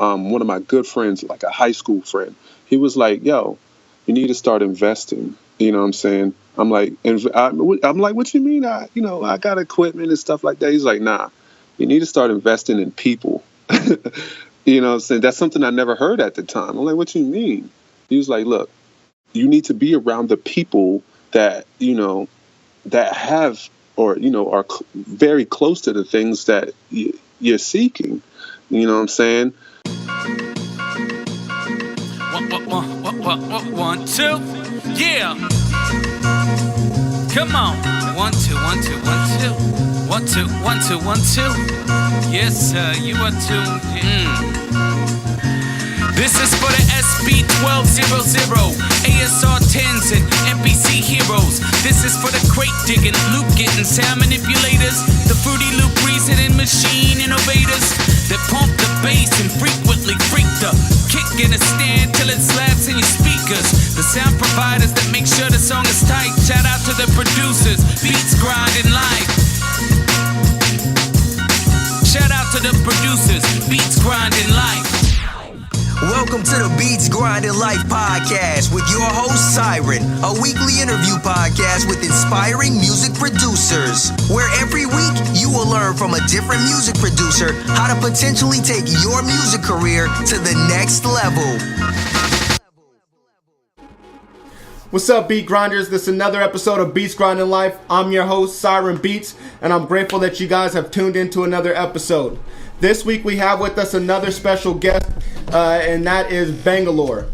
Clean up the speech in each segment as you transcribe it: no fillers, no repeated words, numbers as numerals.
one of my good friends, like a high school friend, he was like, yo, you need to start investing. You know what I'm saying? I'm like, what you mean? I got equipment and stuff like that. He's like, nah, you need to start investing in people. You know what I'm saying? That's something I never heard at the time. I'm like, what you mean? He was like, look, you need to be around the people that, that have, or, are very close to the things that you're seeking. You know what I'm saying? 1, 2, yeah. Come on. 1, 2, 1, 2, 1, 2. 1, 2, 1, 2, 1, 2. Yes, sir, you are tuned in. This is for the SB1200, ASR 10s and NPC heroes. This is for the crate digging, loop getting, sound manipulators, the Fruity Loop reasoning machine innovators that pump the bass and frequently freak the kick in a stand till it slaps in your speakers. The sound providers that make sure the song is tight. Shout out to the producers, beats grinding live. Shout out to the producers, beats grinding life. Welcome to the Beats Grinding Life podcast with your host Siren, a weekly interview podcast with inspiring music producers, where every week you will learn from a different music producer how to potentially take your music career to the next level. What's up, Beat Grinders? This is another episode of Beats Grinding Life. I'm your host, Siren Beats, and I'm grateful that you guys have tuned into another episode. This week we have with us another special guest, and that is Bangallure.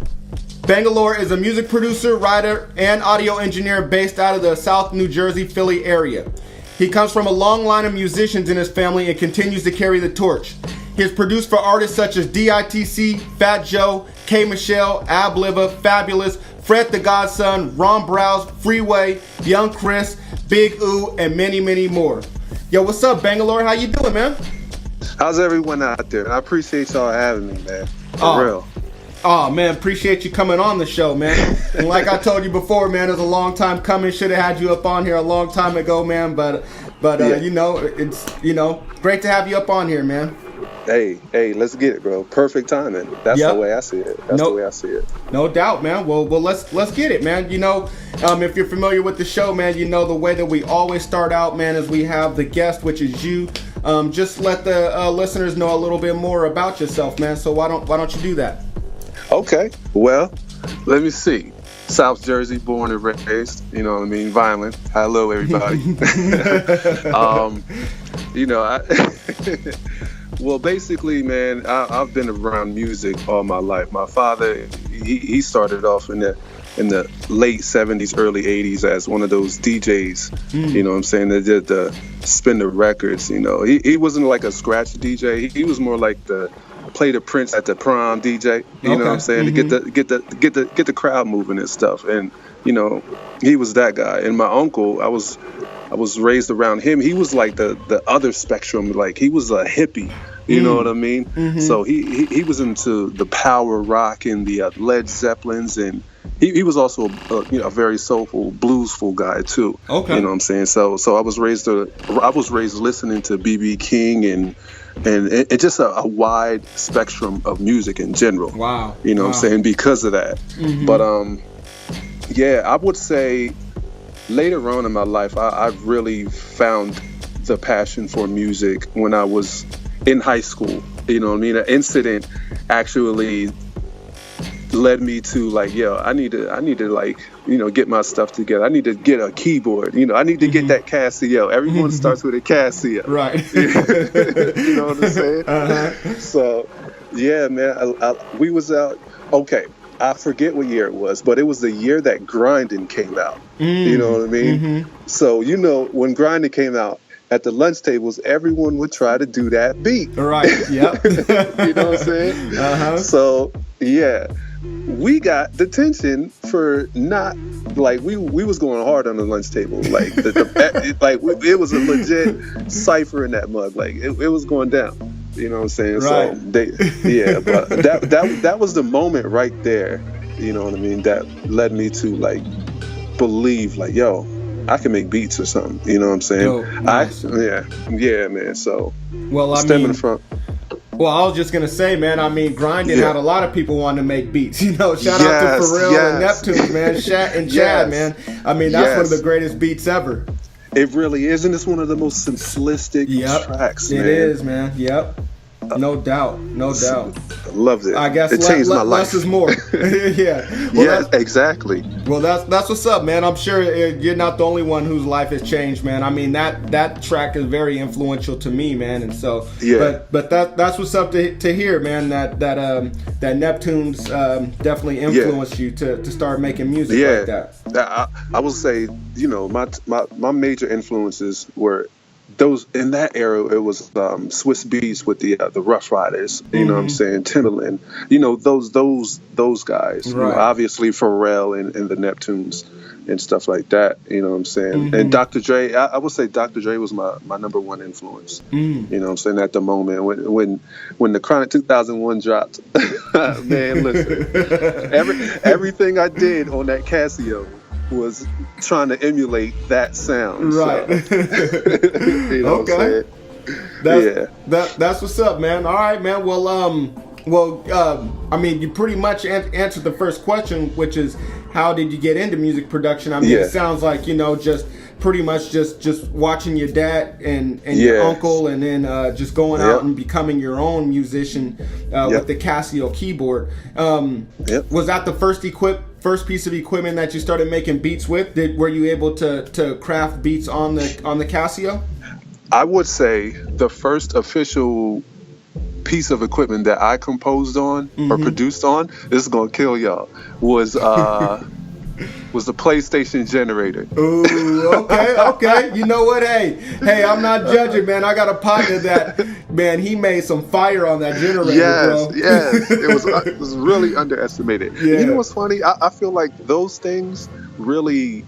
Bangallure is a music producer, writer, and audio engineer based out of the South New Jersey, Philly area. He comes from a long line of musicians in his family and continues to carry the torch. He has produced for artists such as DITC, Fat Joe, K. Michelle, AbLiva, Fabolous, Fred the Godson, Browz, Freeway, Young Chris, Big Oo, and many, many more. Yo, what's up, Bangallure? How you doing, man? How's everyone out there? I appreciate y'all having me, man. For real. Oh, man, appreciate you coming on the show, man. And like I told you before, man, it was a long time coming. Should have had you up on here a long time ago, man. But yeah. It's, great to have you up on here, man. Hey, let's get it, bro. Perfect timing. That's the way I see it. The way I see it. No doubt, man. Well, let's get it, man. If you're familiar with the show, man, the way that we always start out, man, is we have the guest, which is you. Just let the listeners know a little bit more about yourself, man. So why don't you do that? Okay. Well, let me see. South Jersey, born and raised. You know what I mean? Violent. Hello, everybody. Well, basically, man, I've been around music all my life. My father, he started off in the late 70s, early 80s as one of those DJs, you know what I'm saying, that did the spin the records, He wasn't like a scratch DJ. He was more like the play the Prince at the prom DJ, you know what I'm saying, to get the crowd moving and stuff. And, he was that guy. And my uncle, I was raised around him. He was like the other spectrum, like he was a hippie, you know what I mean? Mm-hmm. So he was into the power rock and the Led Zeppelins, and he was also a very soulful, bluesful guy too. Okay. You know what I'm saying? So I was raised listening to B.B. King and just a wide spectrum of music in general. Wow. You know what I'm saying? Because of that. Mm-hmm. But I would say later on in my life, I've really found the passion for music when I was in high school. You know what I mean? An incident actually led me to like, I need to get my stuff together. I need to get a keyboard. I need to get that Casio. Everyone starts with a Casio. Right. You know what I'm saying? Uh-huh. So, yeah, man, we was out. Okay. I forget what year it was, but it was the year that Grindin' came out. You know what I mean? Mm-hmm. So, when Grindin' came out, at the lunch tables, everyone would try to do that beat. Right, yep. You know what I'm saying? Uh-huh. So, yeah, we got detention for not, like, we was going hard on the lunch table. Like, it was a legit cipher in that mug. Like, it was going down. You know what I'm saying? Right. So, but that was the moment right there, you know what I mean, that led me to, like, believe, like, yo, I can make beats or something. You know what I'm saying? Yo, nice. Yeah, man. So, well, stemming from. Well, I was just gonna say, man. I mean, grinding had a lot of people wanting to make beats. You know, shout out to Pharrell and Neptunes, man. Chad, man. I mean, that's one of the greatest beats ever. It really is, and it's one of the most simplistic tracks, man. It is, man. Yep. No doubt. I loved it. I guess it changed my life. Less is more. Yeah. Well, exactly. Well, that's what's up, man. I'm sure you're not the only one whose life has changed, man. I mean, that track is very influential to me, man. And so, but that's what's up to hear, man. That Neptunes definitely influenced you to start making music like that. I will say, you know, my major influences were those in that era. It was Swiss Beats with the Rough Riders, you know what I'm saying, Timbaland, you know, those guys, you know, obviously Pharrell and the Neptunes and stuff like that, you know what I'm saying. And Dr. Dre, I would say Dr. Dre was my number one influence, you know what I'm saying, at the moment when the Chronic 2001 dropped. Man, listen, everything I did on that Casio was trying to emulate that sound. Right. So. You know what I'm saying? That's what's up, man. All right, man. Well, I mean, you pretty much answered the first question, which is how did you get into music production? I mean, it sounds like, you know, just pretty much just watching your dad and your uncle, and then just going out and becoming your own musician with the Casio keyboard. Was that the first piece of equipment that you started making beats with? Were you able to craft beats on the Casio? I would say the first official piece of equipment that I composed on or produced on, this is gonna kill y'all, was the PlayStation generator. Ooh, okay. You know what? Hey, I'm not judging, man. I got a partner that, man, he made some fire on that generator, bro. Yes. It was really underestimated. Yeah. You know what's funny? I feel like those things really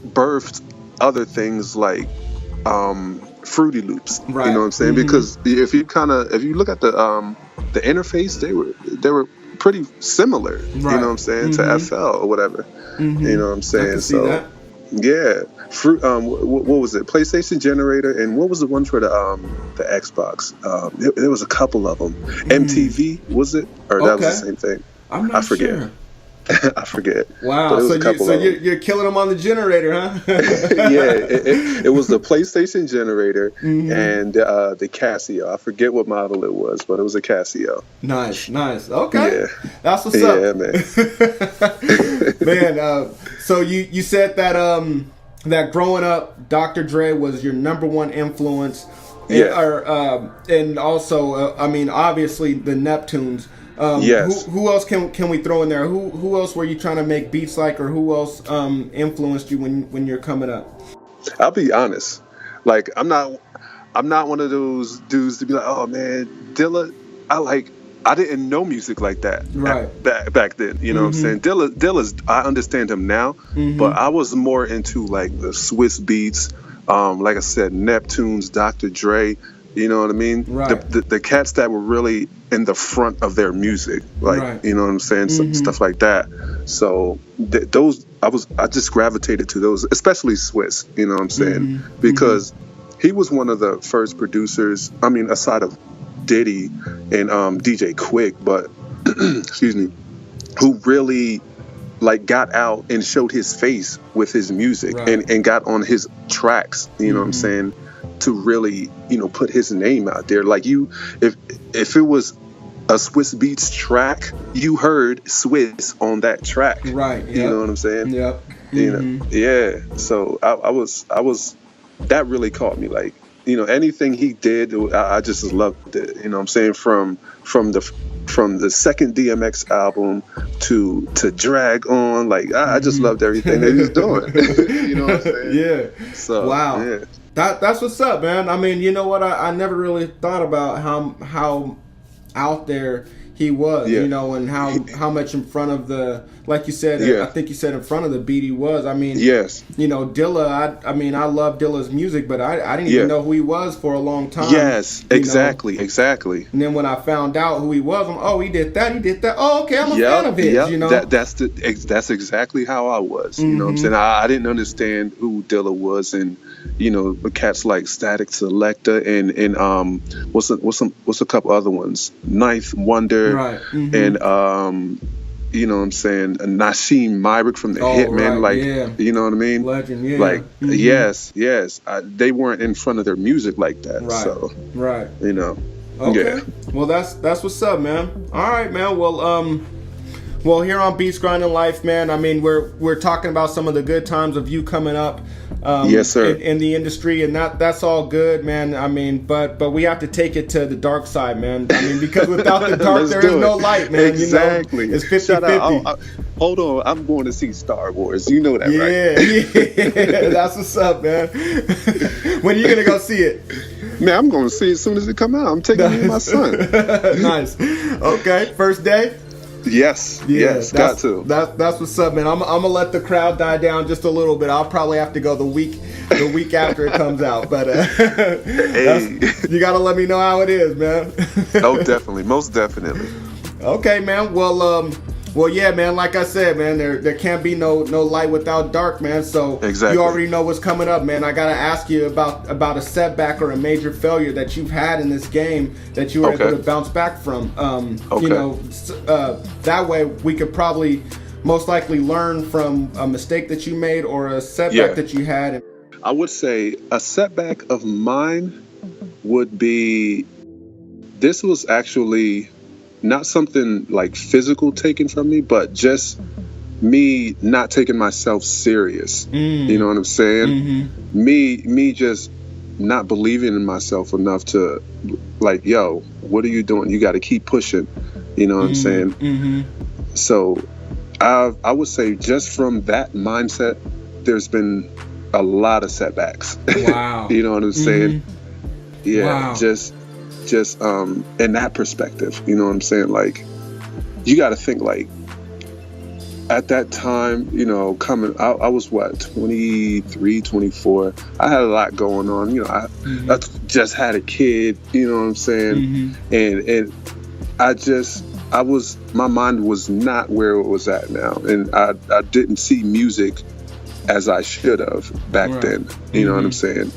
birthed other things like Fruity Loops. Right. You know what I'm saying? Because if you look at the interface, they were pretty similar. Right. You know what I'm saying, to FL or whatever. You know what I'm saying? I can see that. Yeah. What was it? PlayStation generator, and what was the one for the Xbox? There was a couple of them. MTV, was it? Or that was the same thing? I forget. Sure. I forget. Wow. So you're killing them on the generator, huh? Yeah. It was the PlayStation generator and the Casio. I forget what model it was, but it was a Casio. Nice. Okay. Yeah. That's what's up. Yeah, man. Man, so you said that that growing up, Dr. Dre was your number one influence. And also, I mean, obviously the Neptunes. Yes. Who else can we throw in there? Who else were you trying to make beats like, or who else influenced you when you're coming up? I'll be honest. Like, I'm not one of those dudes to be like, oh man, Dilla. I didn't know music like that back then. You know what I'm saying? Dilla's, I understand him now, but I was more into like the Swiss beats. Like I said, Neptunes, Dr. Dre. You know what I mean? Right. The cats that were really in the front of their music, like you know what I'm saying, stuff like that. So those I just gravitated to those, especially Swiss. You know what I'm saying? Because he was one of the first producers. I mean, aside of Diddy and DJ Quick, but excuse me, who really like got out and showed his face with his music and got on his tracks. You know what I'm saying? To really, you know, put his name out there. Like if it was a Swiss Beats track, you heard Swiss on that track. Right. Yep. You know what I'm saying? Yep. You know, yeah. So I was that really caught me. Like, you know, anything he did, I just loved it. You know what I'm saying? From the second DMX album to Drag On, like I just loved everything that he was doing. You know what I'm saying? Yeah. So wow. Yeah. That's what's up, man. I mean, you know what? I never really thought about how out there he was, Yeah. you know, and how much in front of the, like you said, Yeah. I think you said in front of the beat he was. I mean, Yes. you know, Dilla, I mean, I love Dilla's music, but I didn't Yeah. even know who he was for a long time. Yes, you exactly, know? exactly. And then when I found out who he was, he did that. Oh, okay, I'm a fan of his, you know. That's exactly how I was. You know what I'm saying? I didn't understand who Dilla was, and you know, the cats like Static Selector and what's a couple other ones, Ninth Wonder, Right. and you know what I'm saying, Nasheem Myrick from the Hitman, right, yeah. you know what I mean? Legend, yeah. Like yes, they weren't in front of their music like that. Right. So Right. you know. Okay. Yeah. Well, that's what's up, man. All right, man. Well, here on Beats Grinding Life, man. I mean, we're talking about some of the good times of you coming up. Yes, sir. In the industry, and that's all good, man. I mean, but we have to take it to the dark side, man. I mean, because without the dark, there is no light, man. Exactly. You know? It's 50-50. Shout out. Hold on, I'm going to see Star Wars. You know that, right? Yeah, that's what's up, man. When are you gonna go see it? Man, I'm going to see it as soon as it come out. I'm taking me and my son. Nice. Okay, first day. Yes, yes, got to. That's what's up, man. I'm gonna let the crowd die down just a little bit. I'll probably have to go the week after it comes out. But you gotta let me know how it is, man. Oh, definitely, most definitely. Okay, man. Well, yeah, man. Like I said, man, there can't be no light without dark, man. So Exactly. You already know what's coming up, man. I gotta ask you about a setback or a major failure that you've had in this game that you were able to bounce back from. Okay. You know, that way we could probably most likely learn from a mistake that you made or a setback that you had. I would say a setback of mine would be, this was actually not something like physical taken from me, but just me not taking myself serious. You know what I'm saying? Me just not believing in myself enough to, like, yo, what are you doing? You got to keep pushing. You know what I'm saying? So I would say just from that mindset, there's been a lot of setbacks. Wow. You know what I'm saying? Yeah, Wow. just in that perspective, you know what I'm saying? Like, you got to think, like, at that time, you know, I was what, 23, 24. I had a lot going on. You know, I just had a kid, you know what I'm saying? And my mind was not where it was at now. And I didn't see music as I should have back then. You know what I'm saying?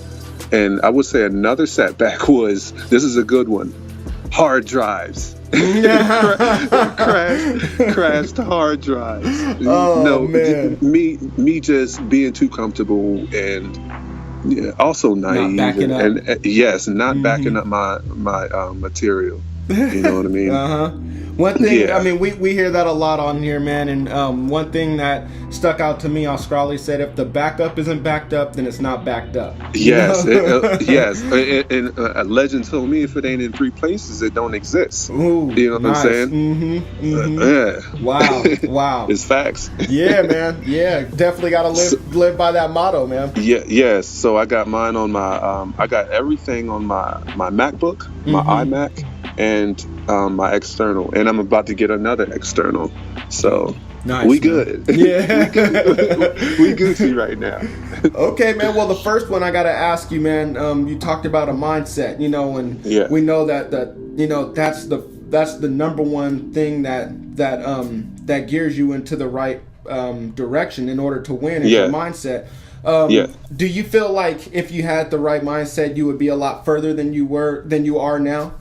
And I would say another setback was, this is a good one, hard drives. crashed hard drives. Oh, man. Me just being too comfortable and also naive, not backing up. and yes, not backing up my material. You know what I mean? One thing, I mean, we hear that a lot on here, man. And one thing that stuck out to me, Australia said, if the backup isn't backed up, then it's not backed up. Yes, yes. And a legend told me, if it ain't in three places, it don't exist. Ooh, you know what nice. I'm saying? Yeah. Wow. It's facts. Yeah, man. Yeah, definitely got to live by that motto, man. Yeah, yes. So I got mine on my, I got everything on my MacBook, my iMac, and my external, and I'm about to get another external. So nice, we man. good. Yeah, we Gucci right now. Okay, man. Well, the first one I gotta ask you, man. You talked about a mindset, you know, and we know that you know that's the number one thing that gears you into the right direction in order to win is your mindset. Do you feel like if you had the right mindset, you would be a lot further than you are now?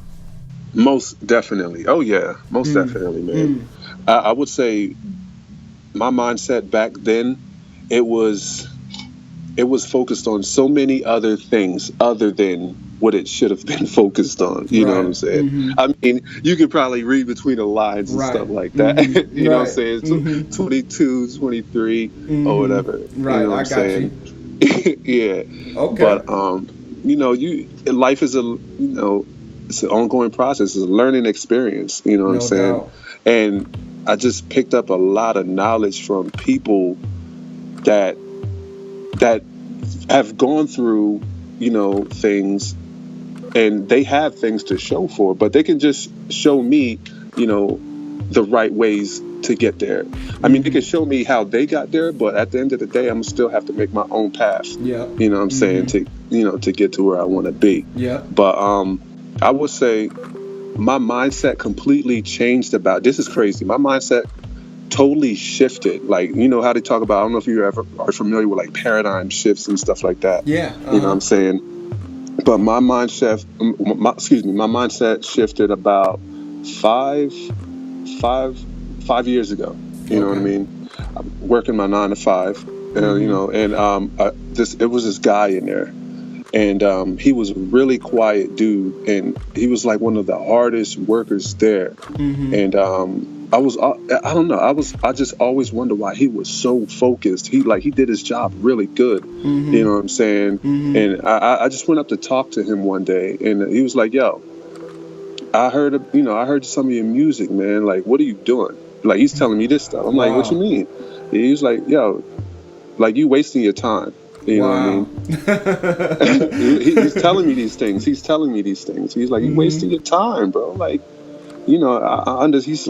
Most definitely. Oh yeah, most definitely, man. I would say my mindset back then, it was focused on so many other things other than what it should have been focused on. You know what I'm saying? I mean, you could probably read between the lines and stuff like that. You know what I'm saying? 22, 23, or whatever. Right, you know what I'm saying? Yeah. Okay. But you know, life is it's an ongoing process. It's a learning experience. You know what I'm saying? Doubt. And I just picked up a lot of knowledge from people that have gone through, you know, things, and they have things to show for, but they can just show me the right ways to get there. I mean, they could show me how they got there, but at the end of the day, I'm gonna still have to make my own path. Yeah. You know what I'm saying? To get to where I want to be. Yeah. But I would say my mindset completely changed about, this is crazy. My mindset totally shifted. Like, how they talk about, I don't know if you ever are familiar with like paradigm shifts and stuff like that. Yeah. You know what I'm saying? But my mindset shifted about five years ago. You know what I mean? I'm working my 9 to 5, it was this guy in there, and he was a really quiet dude, and he was like one of the hardest workers there. And I just always wondered why he was so focused. He did his job really good. You know what I'm saying? And I just went up to talk to him one day, and he was like, "Yo, I heard some of your music, man. Like, what are you doing?" Like, he's telling me this stuff. I'm like, "What you mean?" He was like, "Yo, like, you wasting your time." You know what I mean? He's telling me these things. He's like, "You wasting your time, bro." Like, he understands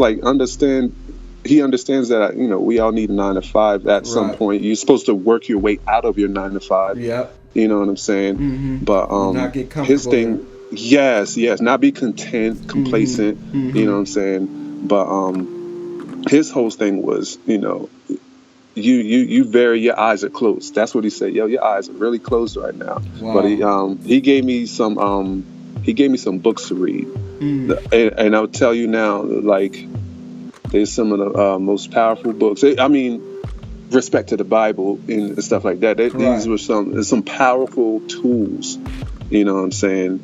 that, we all need a 9 to 5 at some point. You're supposed to work your way out of your 9 to 5. Yep. You know what I'm saying? But not get comfortable. his thing, yes, not be content, complacent. You know what I'm saying? But his whole thing was, you your eyes are closed. That's what he said. Yo, your eyes are really closed right now. Wow. But he gave me some books to read. And I'll tell you now, like, there's some of the most powerful books. I mean, respect to the Bible and stuff like that. These were some powerful tools, you know what I'm saying,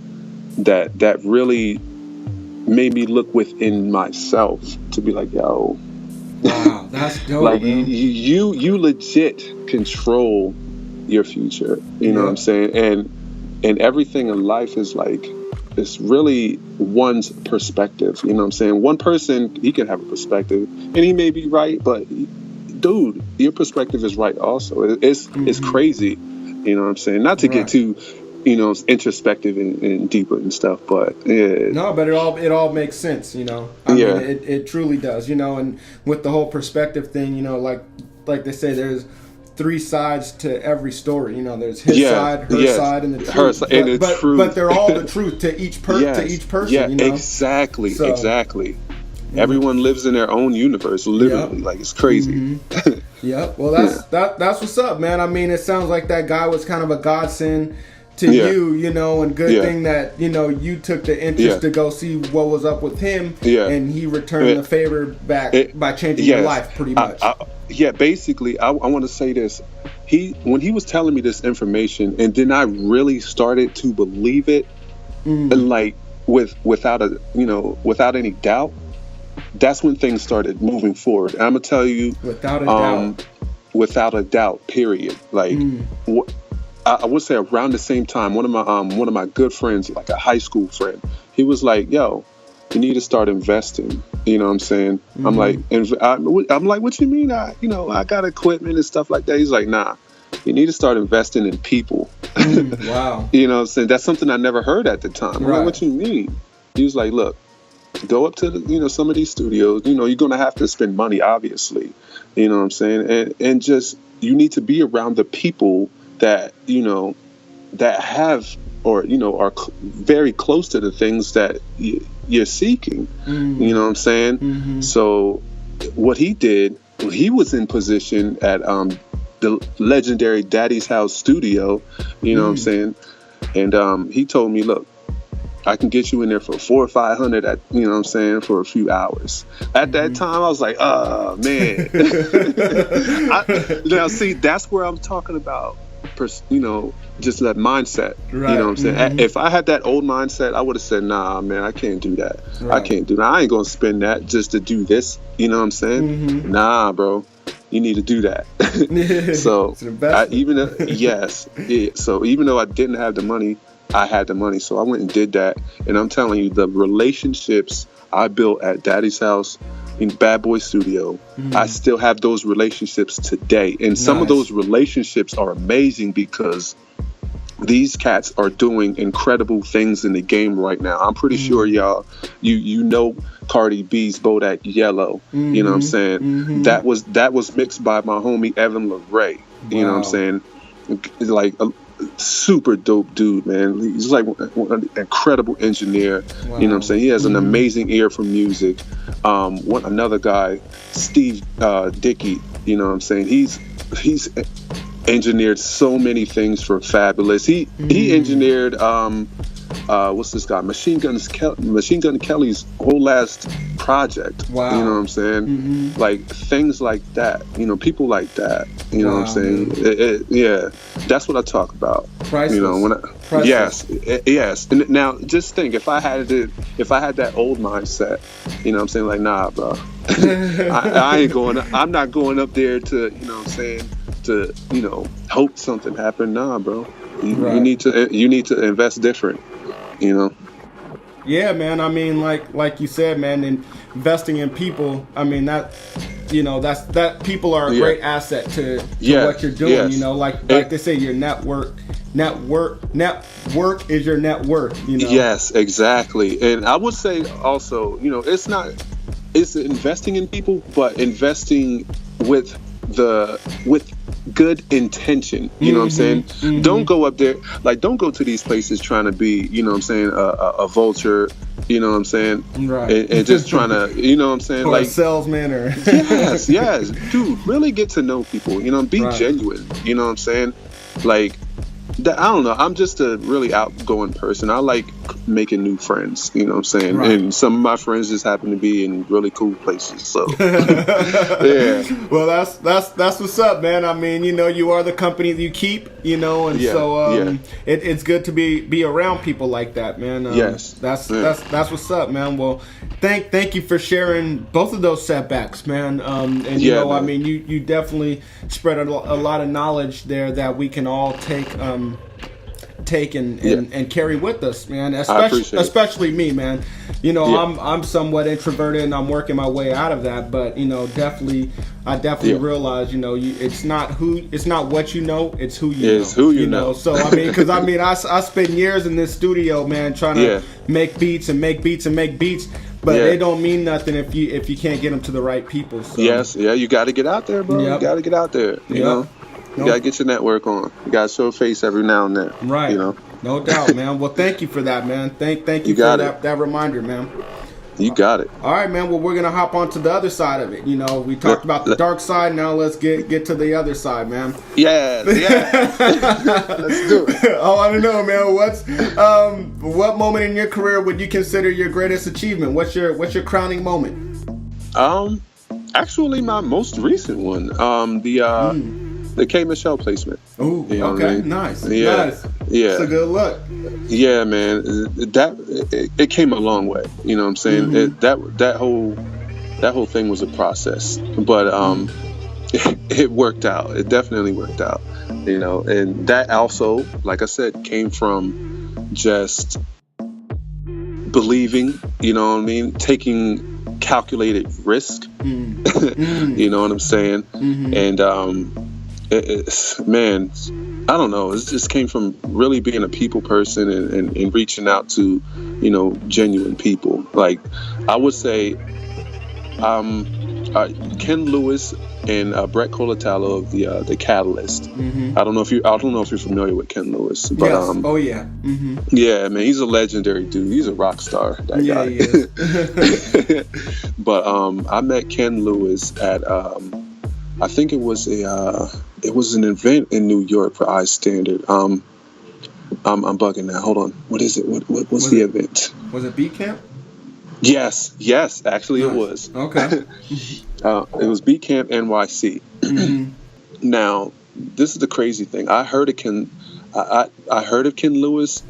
that really made me look within myself to be like, yo, wow, that's dope. Like, you legit control your future, you know what I'm saying? And everything in life is like, it's really one's perspective. You know what I'm saying? One person, he can have a perspective and he may be right, but dude, your perspective is right also. It's crazy. You know what I'm saying? Not to get too, introspective and deeper and stuff, but yeah. No, but it all makes sense, I mean, it truly does, and with the whole perspective thing, like they say, there's 3 sides to every story. There's his side, her side, and the truth. But they're all the truth to each person. Yeah, exactly. Everyone lives in their own universe, literally. Like, it's crazy. Yeah. Well, that's what's up, man. I mean, it sounds like that guy was kind of a godsend to you, and good thing that, you took the interest to go see what was up with him, and he returned the favor back by changing your life, pretty much. Basically, I want to say this. When he was telling me this information, and then I really started to believe it, and like without any doubt, that's when things started moving forward. And I'm gonna tell you, without a doubt, period. Like, I would say around the same time, one of my good friends, like a high school friend, he was like, "Yo, you need to start investing." You know what I'm saying? I'm like, "What you mean? I got equipment and stuff like that." He's like, "Nah, you need to start investing in people." Wow. You know what I'm saying? That's something I never heard at the time. I'm like, "What you mean?" He was like, "Look, go up to some of these studios. You're gonna have to spend money, obviously. You know what I'm saying? And just, you need to be around the people that that have or are very close to the things that you're seeking." You know what I'm saying? So what he did, he was in position at the legendary Daddy's House studio. You know what I'm saying? And he told me, "Look, I can get you in there for $400 or $500 at, you know what I'm saying, for a few hours." At that time, I was like, "Oh man." Now see, that's where I'm talking about, just that mindset. You know what I'm saying? If I had that old mindset, I would have said, "Nah, man, I can't do that. I can't do that. I ain't gonna spend that just to do this." You know what I'm saying? Nah, bro, you need to do that. So so even though I didn't have the money, I had the money, so I went and did that. And I'm telling you, the relationships I built at Daddy's House in Bad Boy Studio, I still have those relationships today. And some of those relationships are amazing because these cats are doing incredible things in the game right now. I'm pretty sure y'all, you know Cardi B's Bodak Yellow. You know what I'm saying? That was mixed by my homie Evan LaRae. You know what I'm saying? Like a super dope dude, man. He's like an incredible engineer. You know what I'm saying? He has an amazing ear for music. Another guy, Steve Dickey. You know what I'm saying? He's engineered so many things for Fabolous. He engineered what's this guy? Machine Gun Kelly's whole last project. Wow. You know what I'm saying? Like things like that. You know, people like that. You know what I'm saying? Yeah, that's what I talk about. Priceless. You know, yes. And now just think, if I had that old mindset, you know what I'm saying? Like, nah, bro. I'm not going up there to, you know what I'm saying, to, you know, hope something happened. Nah, bro. You need to invest different, you know. Yeah, man. I mean, like you said, man, investing in people. I mean, that, you know, that people are a great asset to what you're doing. Yes. You know, like they say, your network is your net worth. You know. Yes, exactly. And I would say also, you know, it's investing in people, but investing with good intention. You know what I'm saying? Don't go up there, like, don't go to these places trying to be, you know what I'm saying, a vulture, you know what I'm saying? Right. And just trying to, you know what I'm saying? Or like a salesman or... yes. Dude, really get to know people, you know, be genuine, you know what I'm saying? Like, I don't know. I'm just a really outgoing person. I like making new friends, you know what I'm saying? Right. And some of my friends just happen to be in really cool places. So, yeah. Well, that's what's up, man. I mean, you know, you are the company that you keep, you know, and it's good to be around people like that, man. Yes. That's what's up, man. Well, thank you for sharing both of those setbacks, man. And you know, man. I mean, you definitely spread a lot of knowledge there that we can all take and carry with us, man. Especially me, man. You know, I'm somewhat introverted and I'm working my way out of that, but you know, I definitely realize, you know, it's not what you know, it's who you know. It's who you know. So I mean, because I spent years in this studio, man, trying to make beats. But they don't mean nothing if you can't get them to the right people. So. Yes, you got to get out there, bro. You got to get out there. You know. You gotta get your network on. You gotta show a face every now and then. Right. You know. No doubt, man. Well, thank you for that, man. Thank you for that reminder, man. You got it. All right, man. Well, we're gonna hop on to the other side of it. You know, we talked about the dark side. Now let's get to the other side, man. Yeah. Let's do it. I want to know, man. What moment in your career would you consider your greatest achievement? What's your crowning moment? Actually, my most recent one. The K Michelle placement. Oh, you know okay, I mean? Nice. Yeah, nice. Yeah. It's a good look. Yeah, man. It came a long way. You know what I'm saying? That whole thing was a process, but it worked out. It definitely worked out. You know, and that also, like I said, came from just believing. You know what I mean? Taking calculated risk. You know what I'm saying? And man, I don't know. It just came from really being a people person and reaching out to, you know, genuine people. Like I would say, Ken Lewis and Brett Colatalo of the Catalyst. I don't know if you're familiar with Ken Lewis, but yes. Yeah, man, he's a legendary dude. He's a rock star. That guy. He is. But I met Ken Lewis at I think it was an event in New York for iStandard. I'm bugging now. Hold on. What is it? What's the event? Was it Beat Camp? Yes. Actually, nice. It was. Okay. It was Beat Camp NYC. Now, this is the crazy thing. I heard of Ken Lewis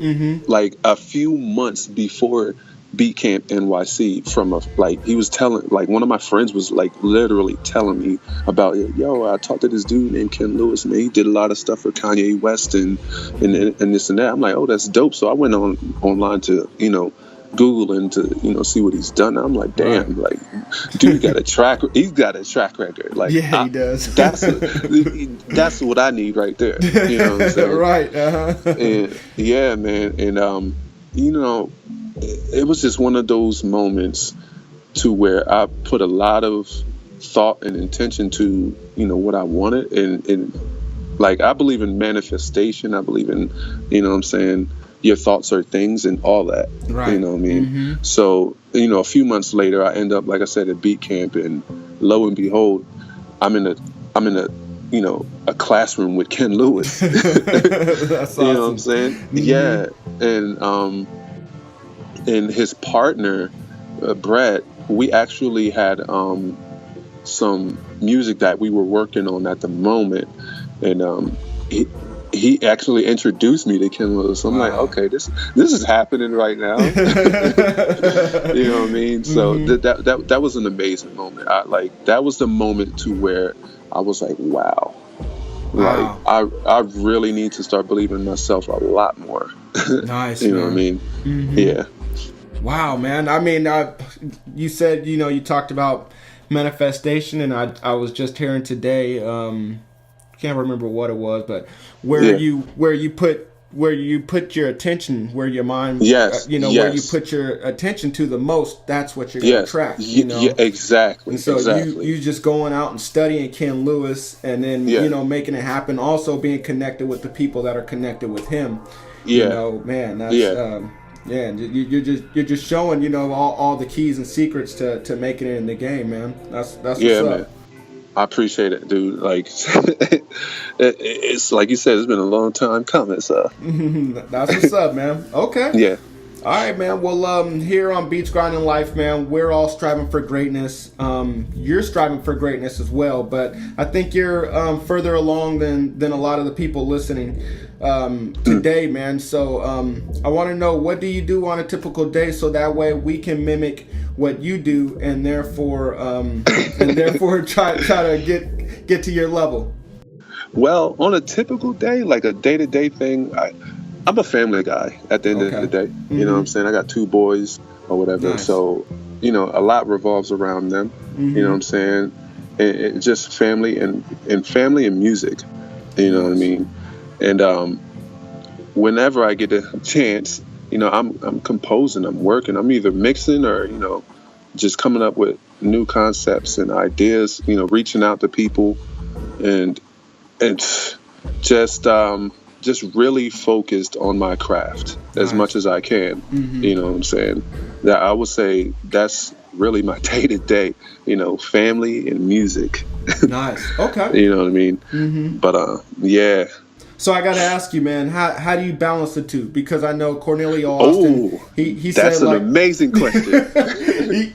like a few months before Beat Camp NYC he was telling, like, one of my friends was like literally telling me about it. Yo, I talked to this dude named Ken Lewis, man. He did a lot of stuff for Kanye West and this and that. I'm like, oh, that's dope. So I went online to, you know, Googling to see what he's done. I'm like, damn, like, dude he's got a track record. Like, yeah, he does. That's what I need right there. You know what I'm saying? Right. And yeah, man, and it was just one of those moments to where I put a lot of thought and intention to what I wanted, and like, I believe in manifestation. I believe in what I'm saying, your thoughts are things and all that. Right. You know what I mean? So a few months later, I end up, like I said, at beat camp, and lo and behold, I'm in a classroom with Ken Lewis. That's awesome. You know what I'm saying? Yeah. And his partner, Brett, we actually had some music that we were working on at the moment, and he actually introduced me to Ken Lewis. I'm like, okay, this is happening right now. You know what I mean? So that was an amazing moment. That was the moment to where I was like, wow. Like, I really need to start believing in myself a lot more. Nice. You know what I mean? Yeah. Wow, man. I mean, you said, you talked about manifestation, and I was just hearing today, can't remember what it was, but where you put your attention, where your mind, where you put your attention to the most, that's what you're going to attract. Yeah, exactly. And so you just going out and studying Ken Lewis, and then making it happen. Also being connected with the people that are connected with him. Man, that's you're just showing all the keys and secrets to making it in the game, man. That's what's up. Man. I appreciate it, dude. Like, it's like you said, it's been a long time coming. So that's what's up, man. Okay. Yeah. All right, man. Well, here on Beats Grinding Life, man, we're all striving for greatness. You're striving for greatness as well, but I think you're further along than a lot of the people listening today, man. So I want to know, what do you do on a typical day, so that way we can mimic what you do, and therefore try to get to your level. Well, on a typical day, like a day-to-day thing, I'm a family guy at the end of the day. You know what I'm saying? I got 2 boys or whatever. Nice. So, a lot revolves around them. You know what I'm saying? And just family and family and music. You know what I mean? And whenever I get a chance, I'm composing, I'm working, I'm either mixing or, just coming up with new concepts and ideas, reaching out to people and just really focused on my craft as much as I can. You know what I'm saying? That I would say that's really my day-to-day, family and music. Nice. Okay. You know what I mean? But yeah. So I got to ask you, man, how do you balance the two? Because I know Cornelio Austin, he said, that's an amazing question.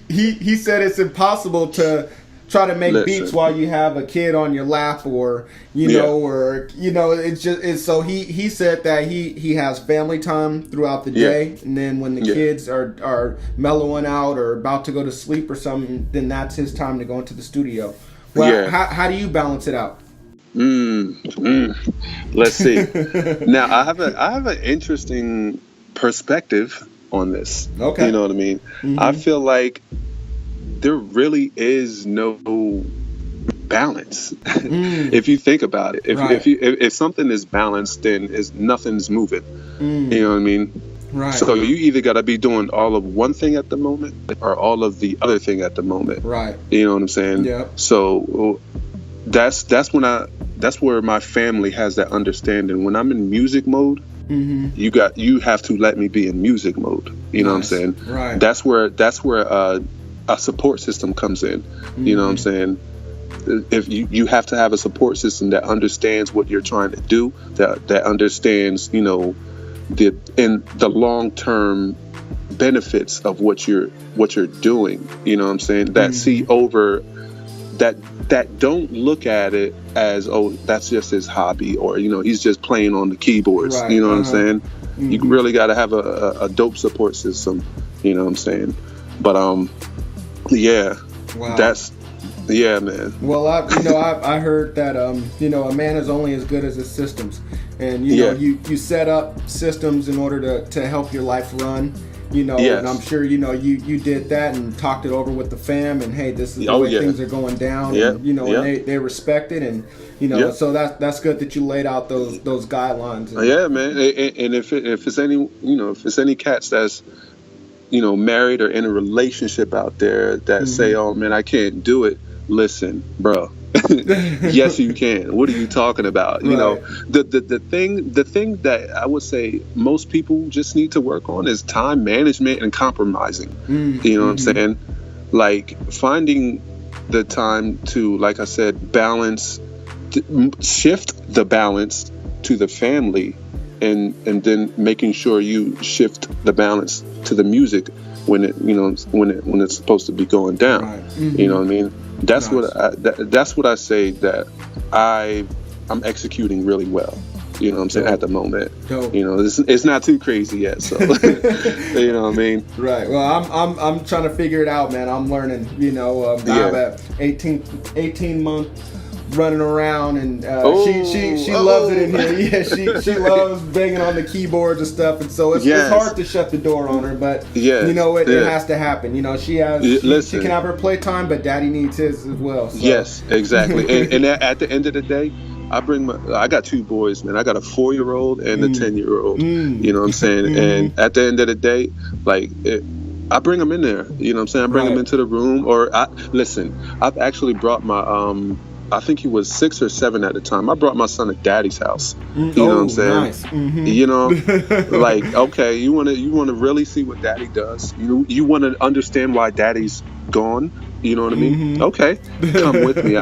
he said it's impossible to try to make beats while you have a kid on your lap, or it's so he said that he has family time throughout the day, and then when the kids are mellowing out or about to go to sleep or something, then that's his time to go into the studio. Well, how do you balance it out? Let's see. Now I have an interesting perspective on this. Okay. You know what I mean? I feel like there really is no balance. If you think about it, if something is balanced, then nothing's moving. You know what I mean? Right. So you either got to be doing all of one thing at the moment or all of the other thing at the moment. Right. You know what I'm saying? Yeah. So that's where my family has that understanding. When I'm in music mode, you have to let me be in music mode. You know what I'm saying? Right. That's where a support system comes in. You know what I'm saying? If you have to have a support system that understands what you're trying to do, that understands, the long-term benefits of what you're doing. You know what I'm saying? That see over that don't look at it as, oh, that's just his hobby, or he's just playing on the keyboards. Right. You know what I'm saying? You really got to have a dope support system. You know what I'm saying? But yeah, wow. Yeah, man. Well, I heard that a man is only as good as his systems, and you set up systems in order to help your life run, you know, Yes. and I'm sure, you know, you did that and talked it over with the fam, and hey, this is the way things are going down, and, you know, and they respect it, and, you know, so that's good that you laid out those guidelines. And, yeah, man. And if it's any, you know, if it's any cats that's, you know, married or in a relationship out there that say, oh man, I can't do it. Listen, bro. Yes, you can. What are you talking about? You know, the thing that I would say most people just need to work on is time management and compromising. You know what I'm saying? Like finding the time to, like I said, balance, shift the balance to the family, and then making sure you shift the balance to the music when it, you know, when it's supposed to be going down. You know what I mean? That's that's what I say that I'm executing really well. You know what I'm saying? At the moment. You know, it's not too crazy yet, so you know what I mean? Right. Well, I'm trying to figure it out, man. I'm learning. You know, I'm at 18 months running around, and she loves it in here. Yeah, she loves banging on the keyboards and stuff, and so it's hard to shut the door on her, but you know it has to happen. You know, she can have her playtime, but daddy needs his as well. So. Yes, exactly. and at the end of the day, I got two boys, man. I got a 4-year-old and a 10-year-old. You know what I'm saying? And at the end of the day, like I bring them in there. You know what I'm saying? I bring them into the room, or I've actually brought my I think he was 6 or 7 at the time. I brought my son to daddy's house. You know what I'm saying? Nice. You know, like, okay, you want to really see what daddy does. You want to understand why daddy's gone. You know what I mean? Okay, come with me.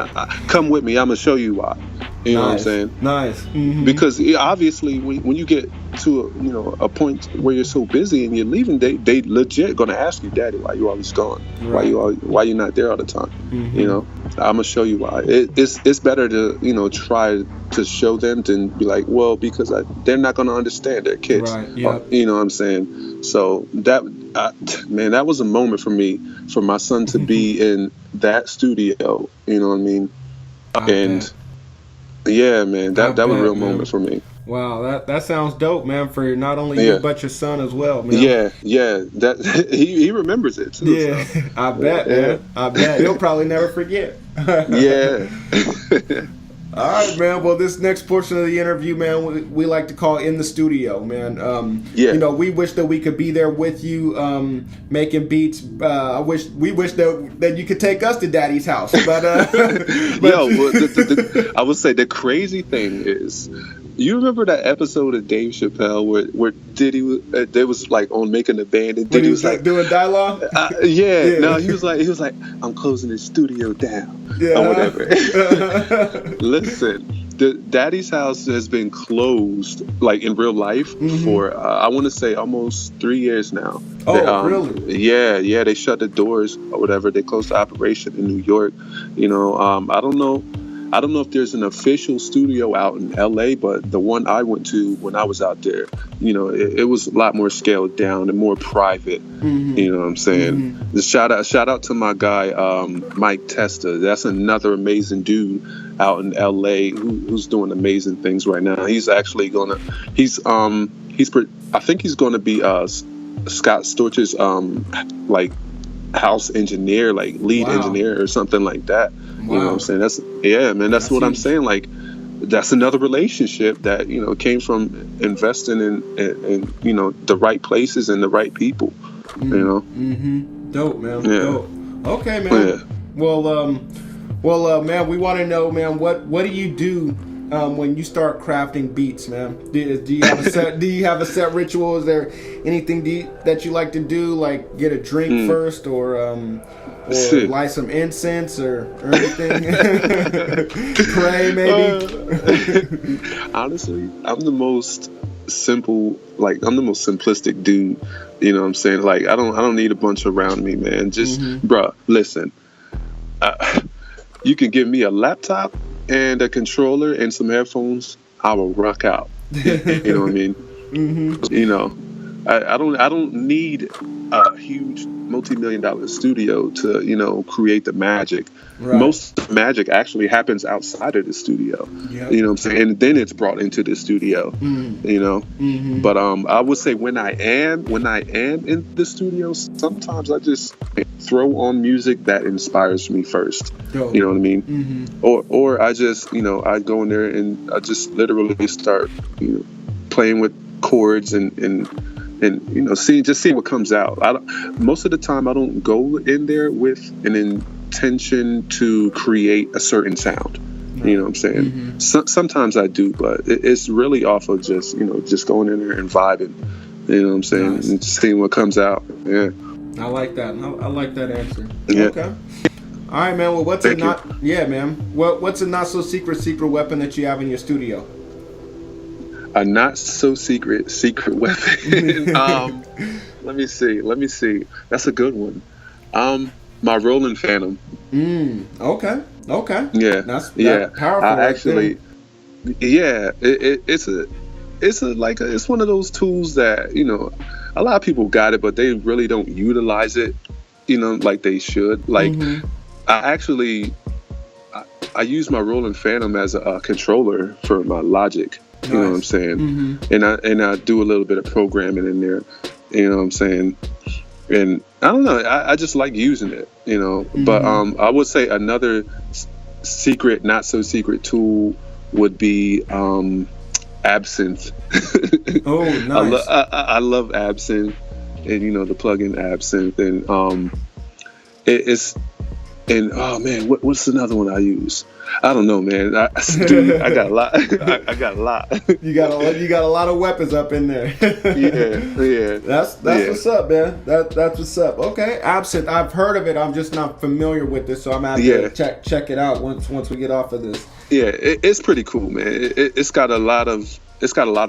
Come with me. I'm gonna show you why. You know what I'm saying? Nice. Because obviously, when you get to a point where you're so busy and you're leaving, they legit gonna ask you, Daddy, why you always gone? Why you not there all the time? You know, I'm gonna show you why. It's better to try to show them than be like, well, because they're not gonna understand. They're kids. Right. Yeah. You know what I'm saying? So that was a moment for me, for my son to be in that studio. You know what I mean? Yeah, man, that was a real moment for me. Wow, that sounds dope, man. For not only you but your son as well, man. Yeah. That he remembers it too. Yeah, so. I bet, man. I bet he'll probably never forget. Yeah. All right, man. Well, this next portion of the interview, man, we like to call In the Studio, man. You know, we wish that we could be there with you, making beats. We wish that you could take us to Daddy's house, but I would say the crazy thing is, you remember that episode of Dave Chappelle where Diddy they was like on Making the Band, and Diddy was like doing dialogue. No, he was like I'm closing the studio down or whatever. Listen, the Daddy's house has been closed like in real life for I want to say almost 3 years now. Really? Yeah, they shut the doors or whatever. They closed the operation in New York. You know, I don't know if there's an official studio out in LA, but the one I went to when I was out there, you know, it was a lot more scaled down and more private. You know what I'm saying? The shout out to my guy Mike Testa. That's another amazing dude out in LA who's doing amazing things right now. He's actually I think he's gonna be Scott Storch's like house engineer, like lead engineer or something like that. You know what I'm saying? That's what I'm saying. Like, that's another relationship that, you know, came from investing in you know, the right places and the right people. You know? Dope, man. Dope. Okay, man. Well, man, we want to know, man, what do you do when you start crafting beats, man? Do you have a set ritual? Is there anything that you like to do, like get a drink first, or light some incense or anything? Pray, maybe? Honestly, I'm the most simplistic dude. You know what I'm saying? Like, I don't need a bunch around me, man. Just, bruh, listen. You can give me a laptop and a controller and some headphones, I will rock out. You know what I mean? You know, I don't need a huge multi-million-dollar studio to, you know, create the magic. Right. Most of the magic actually happens outside of the studio. Yep. You know what I'm saying? And then it's brought into the studio. You know? But I would say when I am in the studio, sometimes I just throw on music that inspires me first. Dope. You know what I mean? Or I just, you know, I go in there and I just literally start, you know, playing with chords and you know, see what comes out. Most of the time I don't go in there with an intention to create a certain sound. You know what I'm saying? Sometimes I do, but it's really off of just, you know, just going in there and vibing. You know what I'm saying? Nice. And seeing what comes out. Yeah. I like that. I like that answer. Yeah. Okay. All right, man. Well, what's a not so secret weapon that you have in your studio? A not so secret weapon. Let me see. That's a good one. My Rolling Phantom. Okay. Yeah. That's powerful. I actually, yeah. It's one of those tools that, you know, a lot of people got it, but they really don't utilize it, you know, like they should. Like, I use my Rolling Phantom as a controller for my Logic. You know what I'm saying? And I do a little bit of programming in there. You know what I'm saying? And I don't know. I just like using it. You know. But I would say another secret, not so secret tool would be Absinthe. Oh, nice. I love Absinthe, and you know the plugin Absinthe, and it's and oh man, what's another one I use? I don't know, man. I got a lot. I got a lot. You got a lot of weapons up in there. yeah. That's what's up, man. That's what's up. Okay, Absinthe. I've heard of it. I'm just not familiar with it, so I'm gonna have to check it out once we get off of this. Yeah, it's pretty cool, man. It's got a lot of